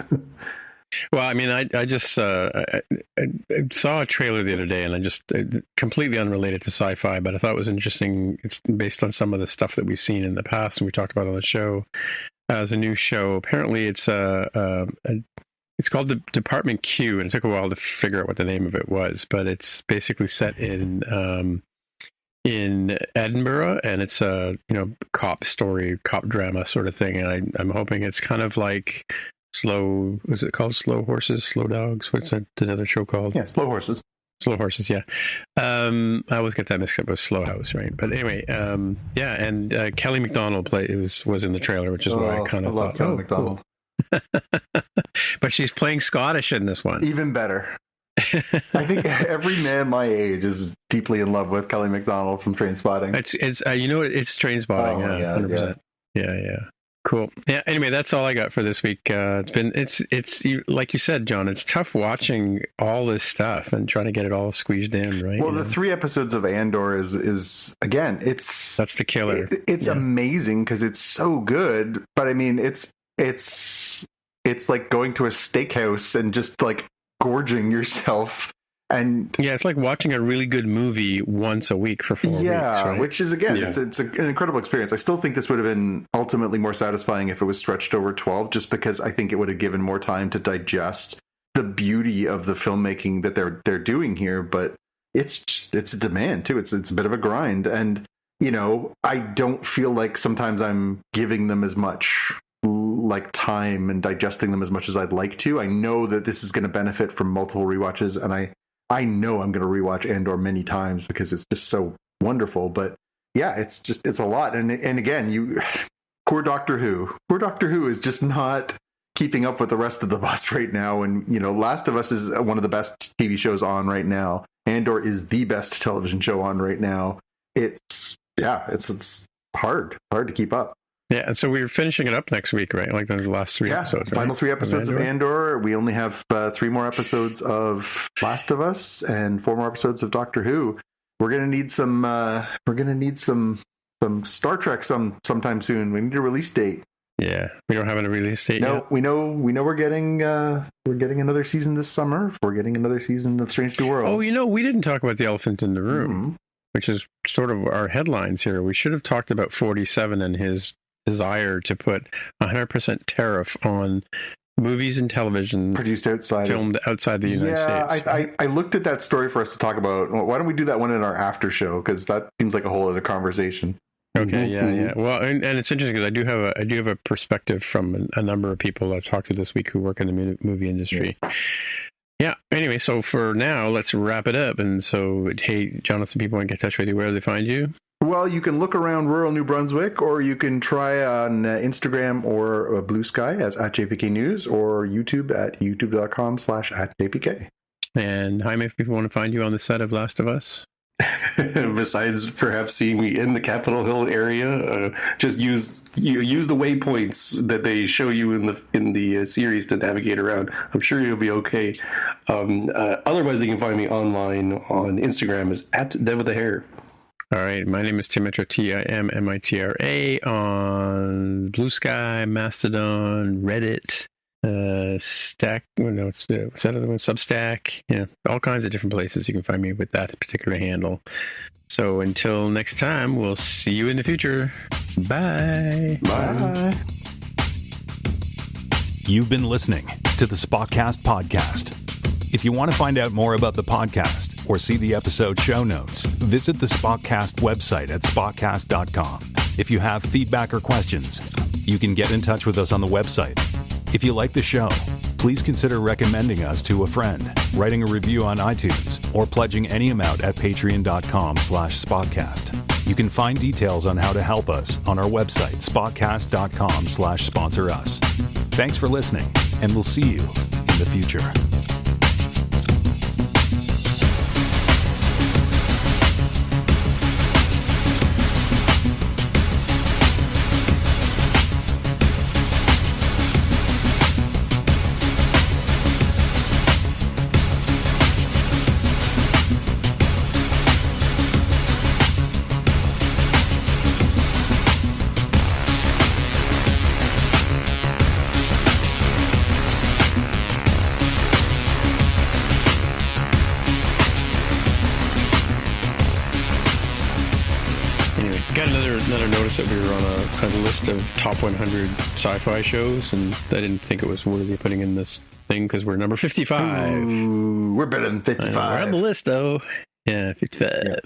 Well, I mean, I just I saw a trailer the other day, and I just completely unrelated to sci-fi, but I thought it was interesting. It's based on some of the stuff that we've seen in the past and we talked about on the show. As a new show, apparently it's it's called Department Q, and it took a while to figure out what the name of it was, but it's basically set in Edinburgh, and it's a cop story, cop drama sort of thing, and I'm hoping it's kind of like was it called Slow Horses, Slow Dogs? What's that another show called? Yeah, Slow Horses. Slow Horses, yeah. I always get that mixed up with Slow House, right? But anyway, yeah, and Kelly MacDonald was in the trailer, which is why I kind of love thought, Kelly MacDonald. Cool. But she's playing Scottish in this one. Even better. I think every man my age is deeply in love with Kelly MacDonald from Trainspotting. It's it's Trainspotting. Oh, Yeah, 100%. Yeah. Cool. Yeah. Anyway, that's all I got for this week. It's like you said, John. It's tough watching all this stuff and trying to get it all squeezed in, right? Well, the 3 episodes of Andor is again, that's the killer. It's amazing because it's so good. But I mean, it's like going to a steakhouse and just like gorging yourself. And yeah, it's like watching a really good movie once a week for 4 weeks. Right? Which is again, it's an incredible experience. I still think this would have been ultimately more satisfying if it was stretched over 12, just because I think it would have given more time to digest the beauty of the filmmaking that they're doing here. But it's a demand too. It's a bit of a grind, and I don't feel like sometimes I'm giving them as much like time and digesting them as much as I'd like to. I know that this is going to benefit from multiple rewatches, and I know I'm going to rewatch Andor many times because it's just so wonderful. But yeah, it's a lot. And again, poor Doctor Who is just not keeping up with the rest of the bus right now. And, Last of Us is one of the best TV shows on right now. Andor is the best television show on right now. It's hard to keep up. Yeah, and so we're finishing it up next week, right? Like the last 3 episodes, right? Final 3 episodes of Andor. We only have 3 more episodes of Last of Us and 4 more episodes of Doctor Who. We're gonna need some. Some Star Trek sometime soon. We need a release date. Yeah, we don't have a release date yet. No, we know we're getting another season this summer. We're getting another season of Strange New Worlds. Oh, we didn't talk about the elephant in the room, which is sort of our headlines here. We should have talked about 47 and his desire to put 100% tariff on movies and television produced filmed outside the United States. Yeah, I looked at that story for us to talk about. Why don't we do that one in our after show? Because that seems like a whole other conversation. Okay, yeah. Well, and it's interesting because I do have a perspective from a number of people I've talked to this week who work in the movie industry. Yeah. Anyway, so for now, let's wrap it up. And so, hey, Jonathan, people want to get in touch with you. Where do they find you? Well, you can look around rural New Brunswick, or you can try on Instagram or Blue Sky as @JPK News, or YouTube at youtube.com/@JPK. And Jaime, if people want to find you on the set of Last of Us. Besides perhaps seeing me in the Capitol Hill area, just use the waypoints that they show you in the series to navigate around. I'm sure you'll be okay. Otherwise, they can find me online on Instagram as @DevWithAHair. All right, my name is Timitra, TIMMITRA, on Blue Sky, Mastodon, Reddit, Substack, all kinds of different places you can find me with that particular handle. So until next time, we'll see you in the future. Bye. Bye. You've been listening to the Spotcast podcast. If you want to find out more about the podcast or see the episode show notes, visit the Spotcast website at spotcast.com. If you have feedback or questions, you can get in touch with us on the website. If you like the show, please consider recommending us to a friend, writing a review on iTunes, or pledging any amount at patreon.com/spotcast. You can find details on how to help us on our website, spotcast.com/sponsor us. Thanks for listening, and we'll see you in the future. That we were on a list of top 100 sci-fi shows, and I didn't think it was worthy of putting in this thing because we're number 55. Ooh, we're better than 55. We're on the list, though. Yeah, 55. Yeah.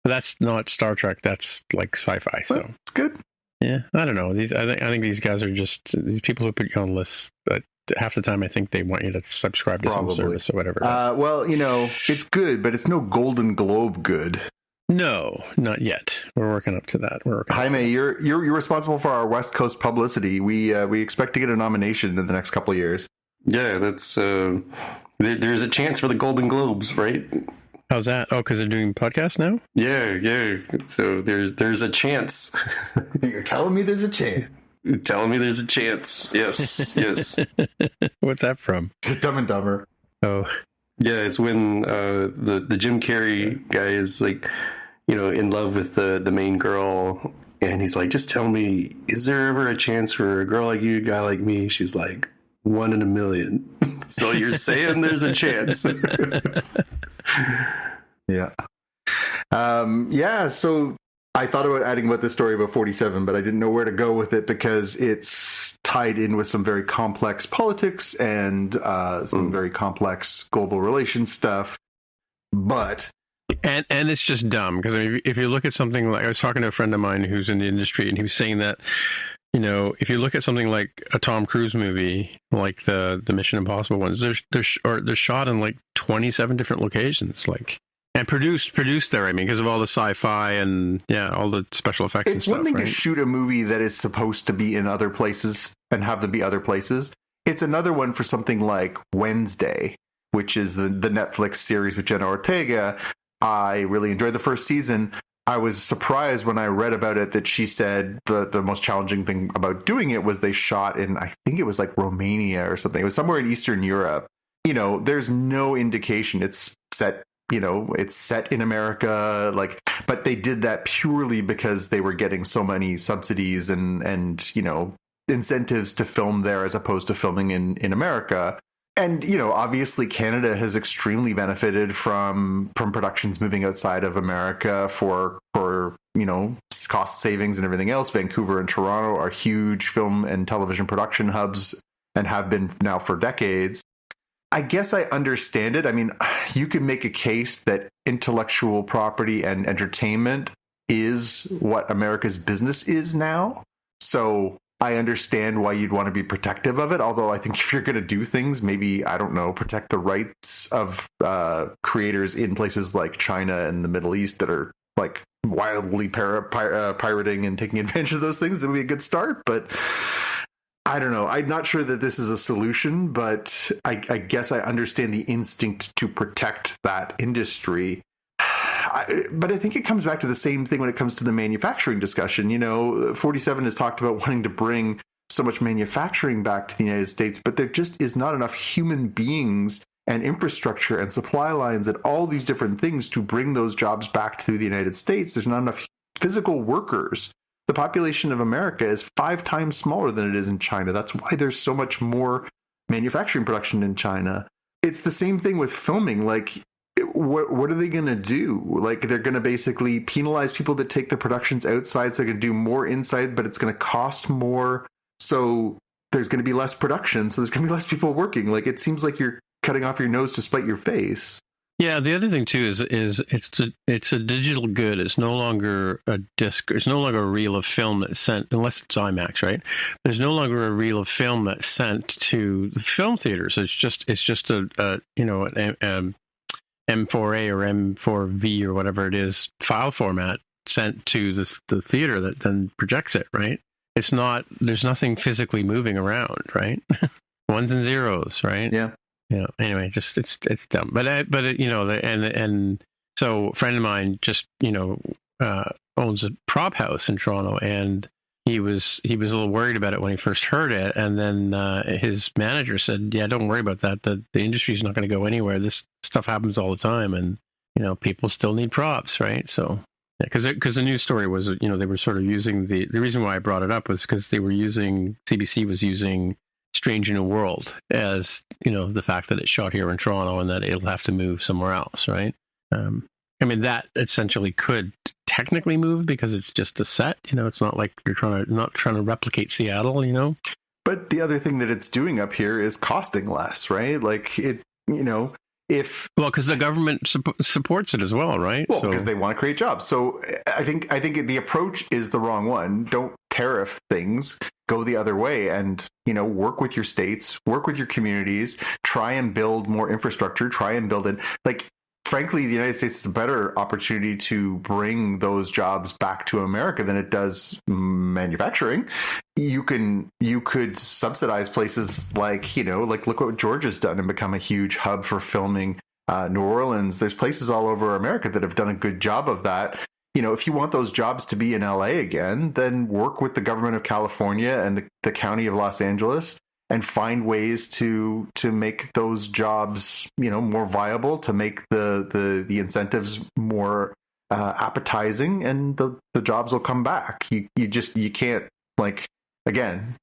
But that's not Star Trek. That's like sci-fi. So well, it's good. Yeah, I don't know. I think these guys are just these people who put you on lists. That half the time I think they want you to subscribe to some service or whatever. Well, it's good, but it's no Golden Globe good. No, not yet. We're working up to that. Jaime, you're responsible for our West Coast publicity. We expect to get a nomination in the next couple of years. Yeah, that's there's a chance for the Golden Globes, right? How's that? Oh, because they're doing podcasts now? Yeah. So there's a chance. You're telling me there's a chance. You're telling me there's a chance. Yes. What's that from? Dumb and Dumber. Oh. Yeah, it's when the Jim Carrey guy is like, in love with the main girl, and he's like, just tell me, is there ever a chance for a girl like you, a guy like me? She's like, 1 in a million. So you're saying there's a chance. Yeah. So I thought about adding about this story about 47, but I didn't know where to go with it because it's tied in with some very complex politics and some very complex global relations stuff. But and it's just dumb because if you look at something like, I was talking to a friend of mine who's in the industry, and he was saying that if you look at something like a Tom Cruise movie, like the Mission Impossible ones, they're shot in like 27 different locations, like. And produced there, because of all the sci-fi and all the special effects and stuff. It's one thing to shoot a movie that is supposed to be in other places and have them be other places. It's another one for something like Wednesday, which is the Netflix series with Jenna Ortega. I really enjoyed the first season. I was surprised when I read about it that she said the most challenging thing about doing it was they shot in, I think it was like Romania or something. It was somewhere in Eastern Europe. There's no indication it's set in America, but they did that purely because they were getting so many subsidies and incentives to film there as opposed to filming in America. And, obviously Canada has extremely benefited from productions moving outside of America for cost savings and everything else. Vancouver and Toronto are huge film and television production hubs and have been now for decades. I guess I understand it. I mean, you can make a case that intellectual property and entertainment is what America's business is now. So I understand why you'd want to be protective of it. Although I think if you're going to do things, maybe, I don't know, protect the rights of creators in places like China and the Middle East that are like wildly pirating and taking advantage of those things, that would be a good start. But I don't know. I'm not sure that this is a solution, but I guess I understand the instinct to protect that industry. But I think it comes back to the same thing when it comes to the manufacturing discussion. 47 has talked about wanting to bring so much manufacturing back to the United States, but there just is not enough human beings and infrastructure and supply lines and all these different things to bring those jobs back to the United States. There's not enough physical workers. The population of America is 5 times smaller than it is in China. That's why there's so much more manufacturing production in China. It's the same thing with filming. Like, what are they going to do? Like, they're going to basically penalize people that take the productions outside, so they can do more inside, but it's going to cost more. So there's going to be less production. So there's going to be less people working. Like, it seems like you're cutting off your nose to spite your face. Yeah, the other thing too is it's a digital good. It's no longer a disc. It's no longer a reel of film that's sent, unless it's IMAX, right? There's no longer a reel of film that's sent to the film theaters. It's just an M4A or M4V or whatever it is file format sent to the theater that then projects it, right? It's not. There's nothing physically moving around, right? Ones and zeros, right? Yeah. Yeah. Anyway, just it's dumb, but so a friend of mine just owns a prop house in Toronto, and he was a little worried about it when he first heard it, and then his manager said, "Yeah, don't worry about that. The industry is not going to go anywhere. This stuff happens all the time, and people still need props, right?" So because the news story was they were sort of using the reason why I brought it up was because CBC was using Strange New World as the fact that it's shot here in Toronto and that it'll have to move somewhere else, right? I mean, that essentially could technically move because it's just a set. It's not like you're not trying to replicate Seattle. But the other thing that it's doing up here is costing less, right? Like because the government supports it as well, right? Well, because they want to create jobs. So I think the approach is the wrong one. Don't tariff things. Go the other way and, work with your states, work with your communities, try and build more infrastructure, try and build it. Like, frankly, the United States is a better opportunity to bring those jobs back to America than it does manufacturing. You could subsidize places like look what Georgia's done and become a huge hub for filming. New Orleans, there's places all over America that have done a good job of that. If you want those jobs to be in LA again, then work with the government of California and the county of Los Angeles and find ways to make those jobs, more viable, to make the incentives more appetizing, and the jobs will come back. You can't, like, again,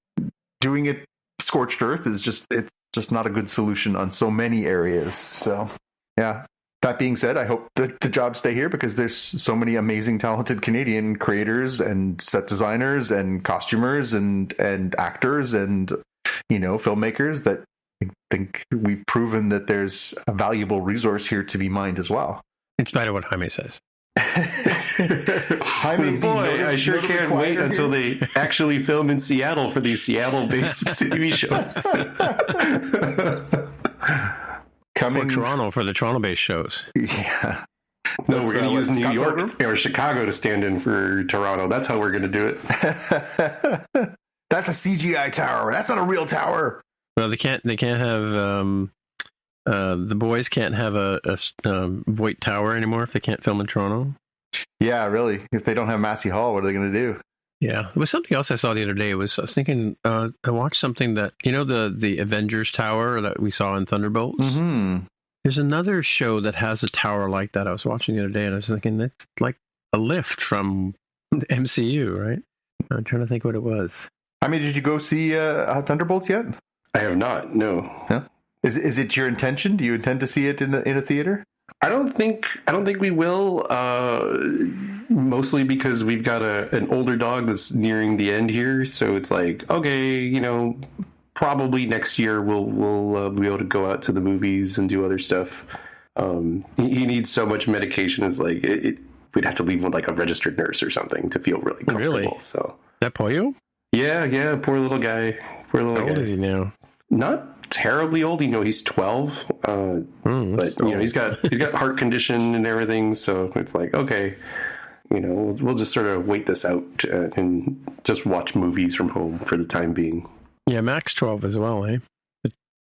doing it scorched earth it's just not a good solution on so many areas. So, yeah. That being said, I hope that the jobs stay here because there's so many amazing, talented Canadian creators and set designers and costumers and actors and, filmmakers that I think we've proven that there's a valuable resource here to be mined as well. In spite of what Jaime says. Jaime, boy, I sure can't wait until they actually film in Seattle for these Seattle-based TV shows. Or Toronto for the Toronto-based shows. Yeah. No, we're going to use New York or Chicago to stand in for Toronto. That's how we're going to do it. That's a CGI tower. That's not a real tower. Well, they can't have the boys can't have a Voight Tower anymore if they can't film in Toronto. Yeah, really. If they don't have Massey Hall, what are they going to do? Yeah, there was something else I saw the other day. I was thinking, I watched something that, the Avengers Tower that we saw in Thunderbolts? Mm-hmm. There's another show that has a tower like that. I was watching the other day, and I was thinking, that's like a lift from the MCU, right? I'm trying to think what it was. I mean, did you go see Thunderbolts yet? I have not, no. Yeah. Is it your intention? Do you intend to see it in a theater? I don't think we will. Mostly because we've got an older dog that's nearing the end here, so it's like, okay, probably next year we'll be able to go out to the movies and do other stuff. He needs so much medication. It's like we'd have to leave with like a registered nurse or something to feel really comfortable. Really? So That Pollo? yeah, poor little guy. Poor little How old guy. is he now? Not terribly old. He's 12. But he's got heart condition and everything. So it's like, okay, we'll just sort of wait this out and just watch movies from home for the time being. Yeah, Max 12 as well, eh?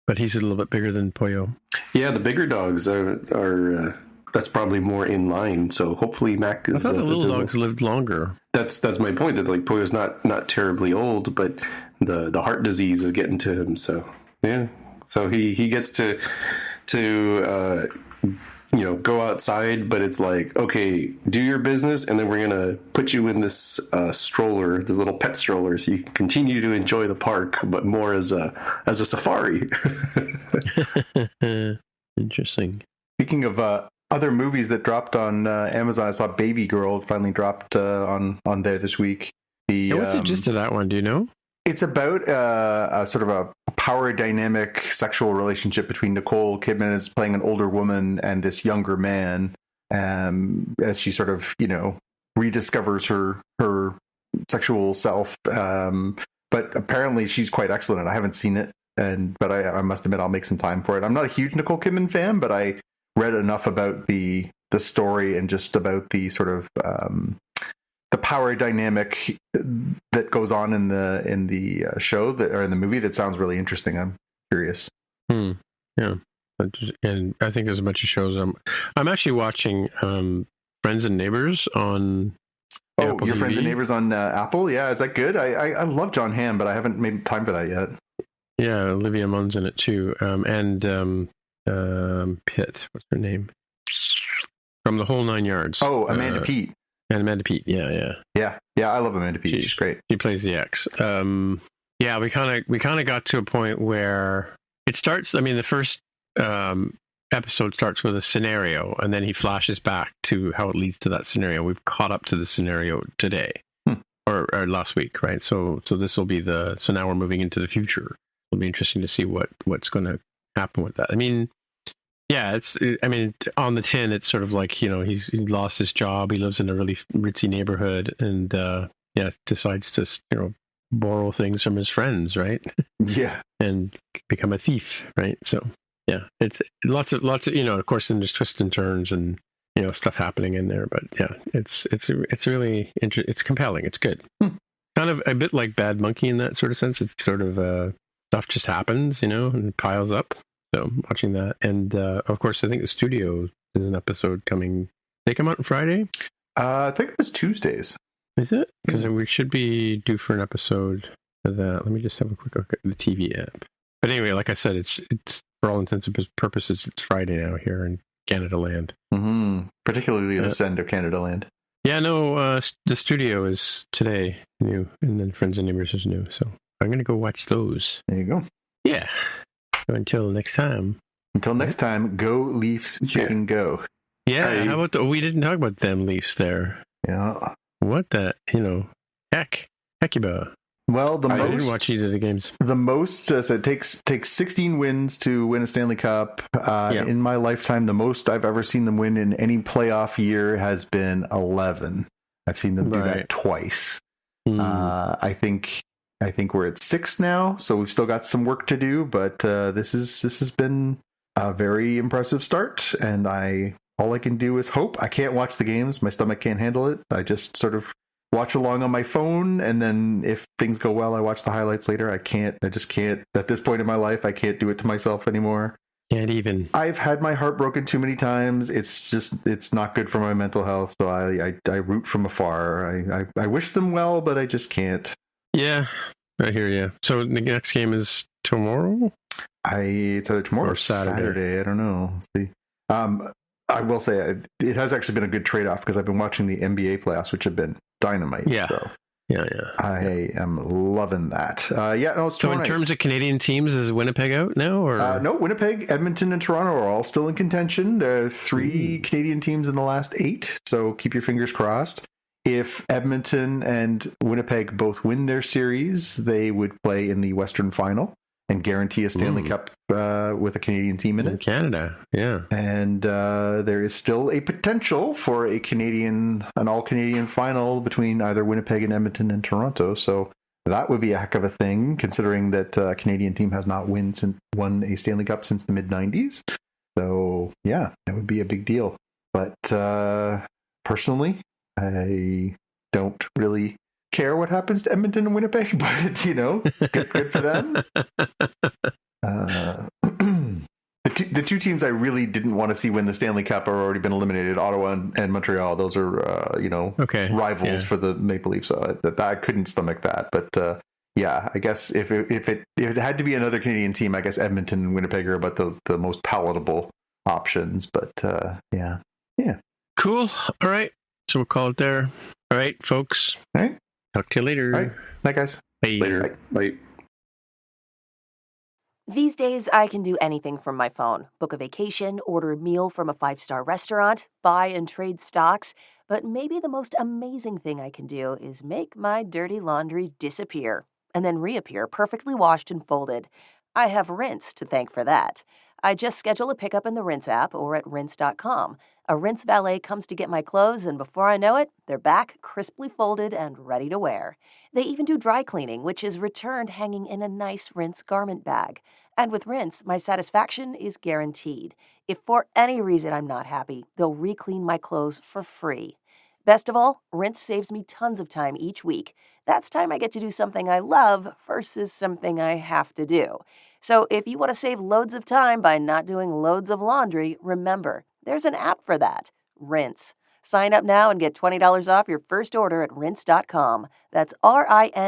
But he's a little bit bigger than Pollo. Yeah, the bigger dogs are that's probably more in line. So hopefully Mac is. I thought the little dogs lived longer. That's my point. That like Pollo's not terribly old, but the heart disease is getting to him. So yeah, so he gets to go outside, but it's like, okay, do your business, and then we're gonna put you in this stroller, this little pet stroller, so you can continue to enjoy the park, but more as a safari. Interesting. Speaking of other movies that dropped on Amazon, I saw Baby Girl finally dropped on there this week. What's the gist of that one? Do you know? It's about a sort of a power dynamic sexual relationship between Nicole Kidman as playing an older woman and this younger man, as she sort of rediscovers her sexual self. But apparently she's quite excellent. I haven't seen it, but I must admit I'll make some time for it. I'm not a huge Nicole Kidman fan, but I read enough about the story and just about the sort of the power dynamic that goes on in the show or in the movie that sounds really interesting. I'm curious. Yeah, and I think there's a bunch of shows. I'm actually watching Friends and Neighbors on. Oh, Apple your TV. Friends and Neighbors on Apple? Yeah, is that good? I love John Hamm, but I haven't made time for that yet. Yeah, Olivia Munn's in it too, and Pitt. What's her name? From The Whole Nine Yards. Oh, Amanda Peet. And Amanda Peet, yeah. I love Amanda Peet. She's great. She plays the ex. Yeah, we kind of got to a point where it starts. I mean, the first episode starts with a scenario, and then he flashes back to how it leads to that scenario. We've caught up to the scenario today, or last week, right? So this will be so now we're moving into the future. It'll be interesting to see what's going to happen with that. I mean. Yeah, on the tin, it's sort of like, he lost his job. He lives in a really ritzy neighborhood and, decides to, borrow things from his friends, right? Yeah. And become a thief, right? So, yeah, it's lots of, of course, then there's twists and turns and, stuff happening in there. But yeah, it's really it's compelling. It's good. Kind of a bit like Bad Monkey in that sort of sense. It's sort of, stuff just happens, and piles up. So watching that, and of course, I think the studio is an episode coming. They come out on Friday. I think it was Tuesdays. Is it? Because we should be due for an episode for that. Let me just have a quick look at the TV app. But anyway, like I said, it's for all intents and purposes, it's Friday now here in Canada Land. Mm-hmm. Particularly this end of Canada Land. Yeah, no, the studio is today new, and then Friends and Neighbors is new. So I'm going to go watch those. There you go. Yeah. So until next time. Until next time, go Leafs, chicken go. Yeah, how about we didn't talk about them Leafs there. Yeah. What the, Hecuba. Well, I didn't watch either of the games. The most, so it takes 16 wins to win a Stanley Cup. In my lifetime, the most I've ever seen them win in any playoff year has been 11. I've seen them do that twice. I think we're at 6 now, so we've still got some work to do. But this has been a very impressive start, and all I can do is hope. I can't watch the games; my stomach can't handle it. I just sort of watch along on my phone, and then if things go well, I watch the highlights later. I just can't. At this point in my life, I can't do it to myself anymore. Can't even. I've had my heart broken too many times. It's not good for my mental health. So I root from afar. I wish them well, but I just can't. Yeah, I hear you. So the next game is tomorrow? It's either tomorrow or Saturday. I don't know. Let's see. I will say it has actually been a good trade-off because I've been watching the NBA playoffs, which have been dynamite. Yeah. So Yeah. I am loving that. It's so in terms of Canadian teams, is Winnipeg out now? Or no, Winnipeg, Edmonton, and Toronto are all still in contention. There's 3 Canadian teams in the last 8, so keep your fingers crossed. If Edmonton and Winnipeg both win their series, they would play in the Western Final. and guarantee a Stanley Cup with a Canadian team in In it. Canada, yeah. And there is still a potential for an all-Canadian final between either Winnipeg and Edmonton and Toronto. So that would be a heck of a thing, considering that a Canadian team has not won a Stanley Cup since the mid-90s. So, yeah, that would be a big deal. But personally, I don't really care what happens to Edmonton and Winnipeg, but, good for them. The two teams I really didn't want to see win the Stanley Cup are already been eliminated. Ottawa and Montreal. Those are rivals for the Maple Leafs. So I couldn't stomach that. But I guess if it had to be another Canadian team, I guess Edmonton and Winnipeg are about the most palatable options. But yeah. Cool. All right. So we'll call it there. All right, folks. All right. Talk to you later. All right. Bye, guys. Bye. Later. Bye. These days, I can do anything from my phone. Book a vacation, order a meal from a 5-star restaurant, buy and trade stocks. But maybe the most amazing thing I can do is make my dirty laundry disappear and then reappear perfectly washed and folded. I have Rinse to thank for that. I just schedule a pickup in the Rinse app or at rinse.com. A Rinse valet comes to get my clothes, and before I know it, they're back, crisply folded and ready to wear. They even do dry cleaning, which is returned hanging in a nice Rinse garment bag. And with Rinse, my satisfaction is guaranteed. If for any reason I'm not happy, they'll re-clean my clothes for free. Best of all, Rinse saves me tons of time each week. That's time I get to do something I love versus something I have to do. So if you want to save loads of time by not doing loads of laundry, remember, there's an app for that, Rinse. Sign up now and get $20 off your first order at rinse.com. That's RINSE.com.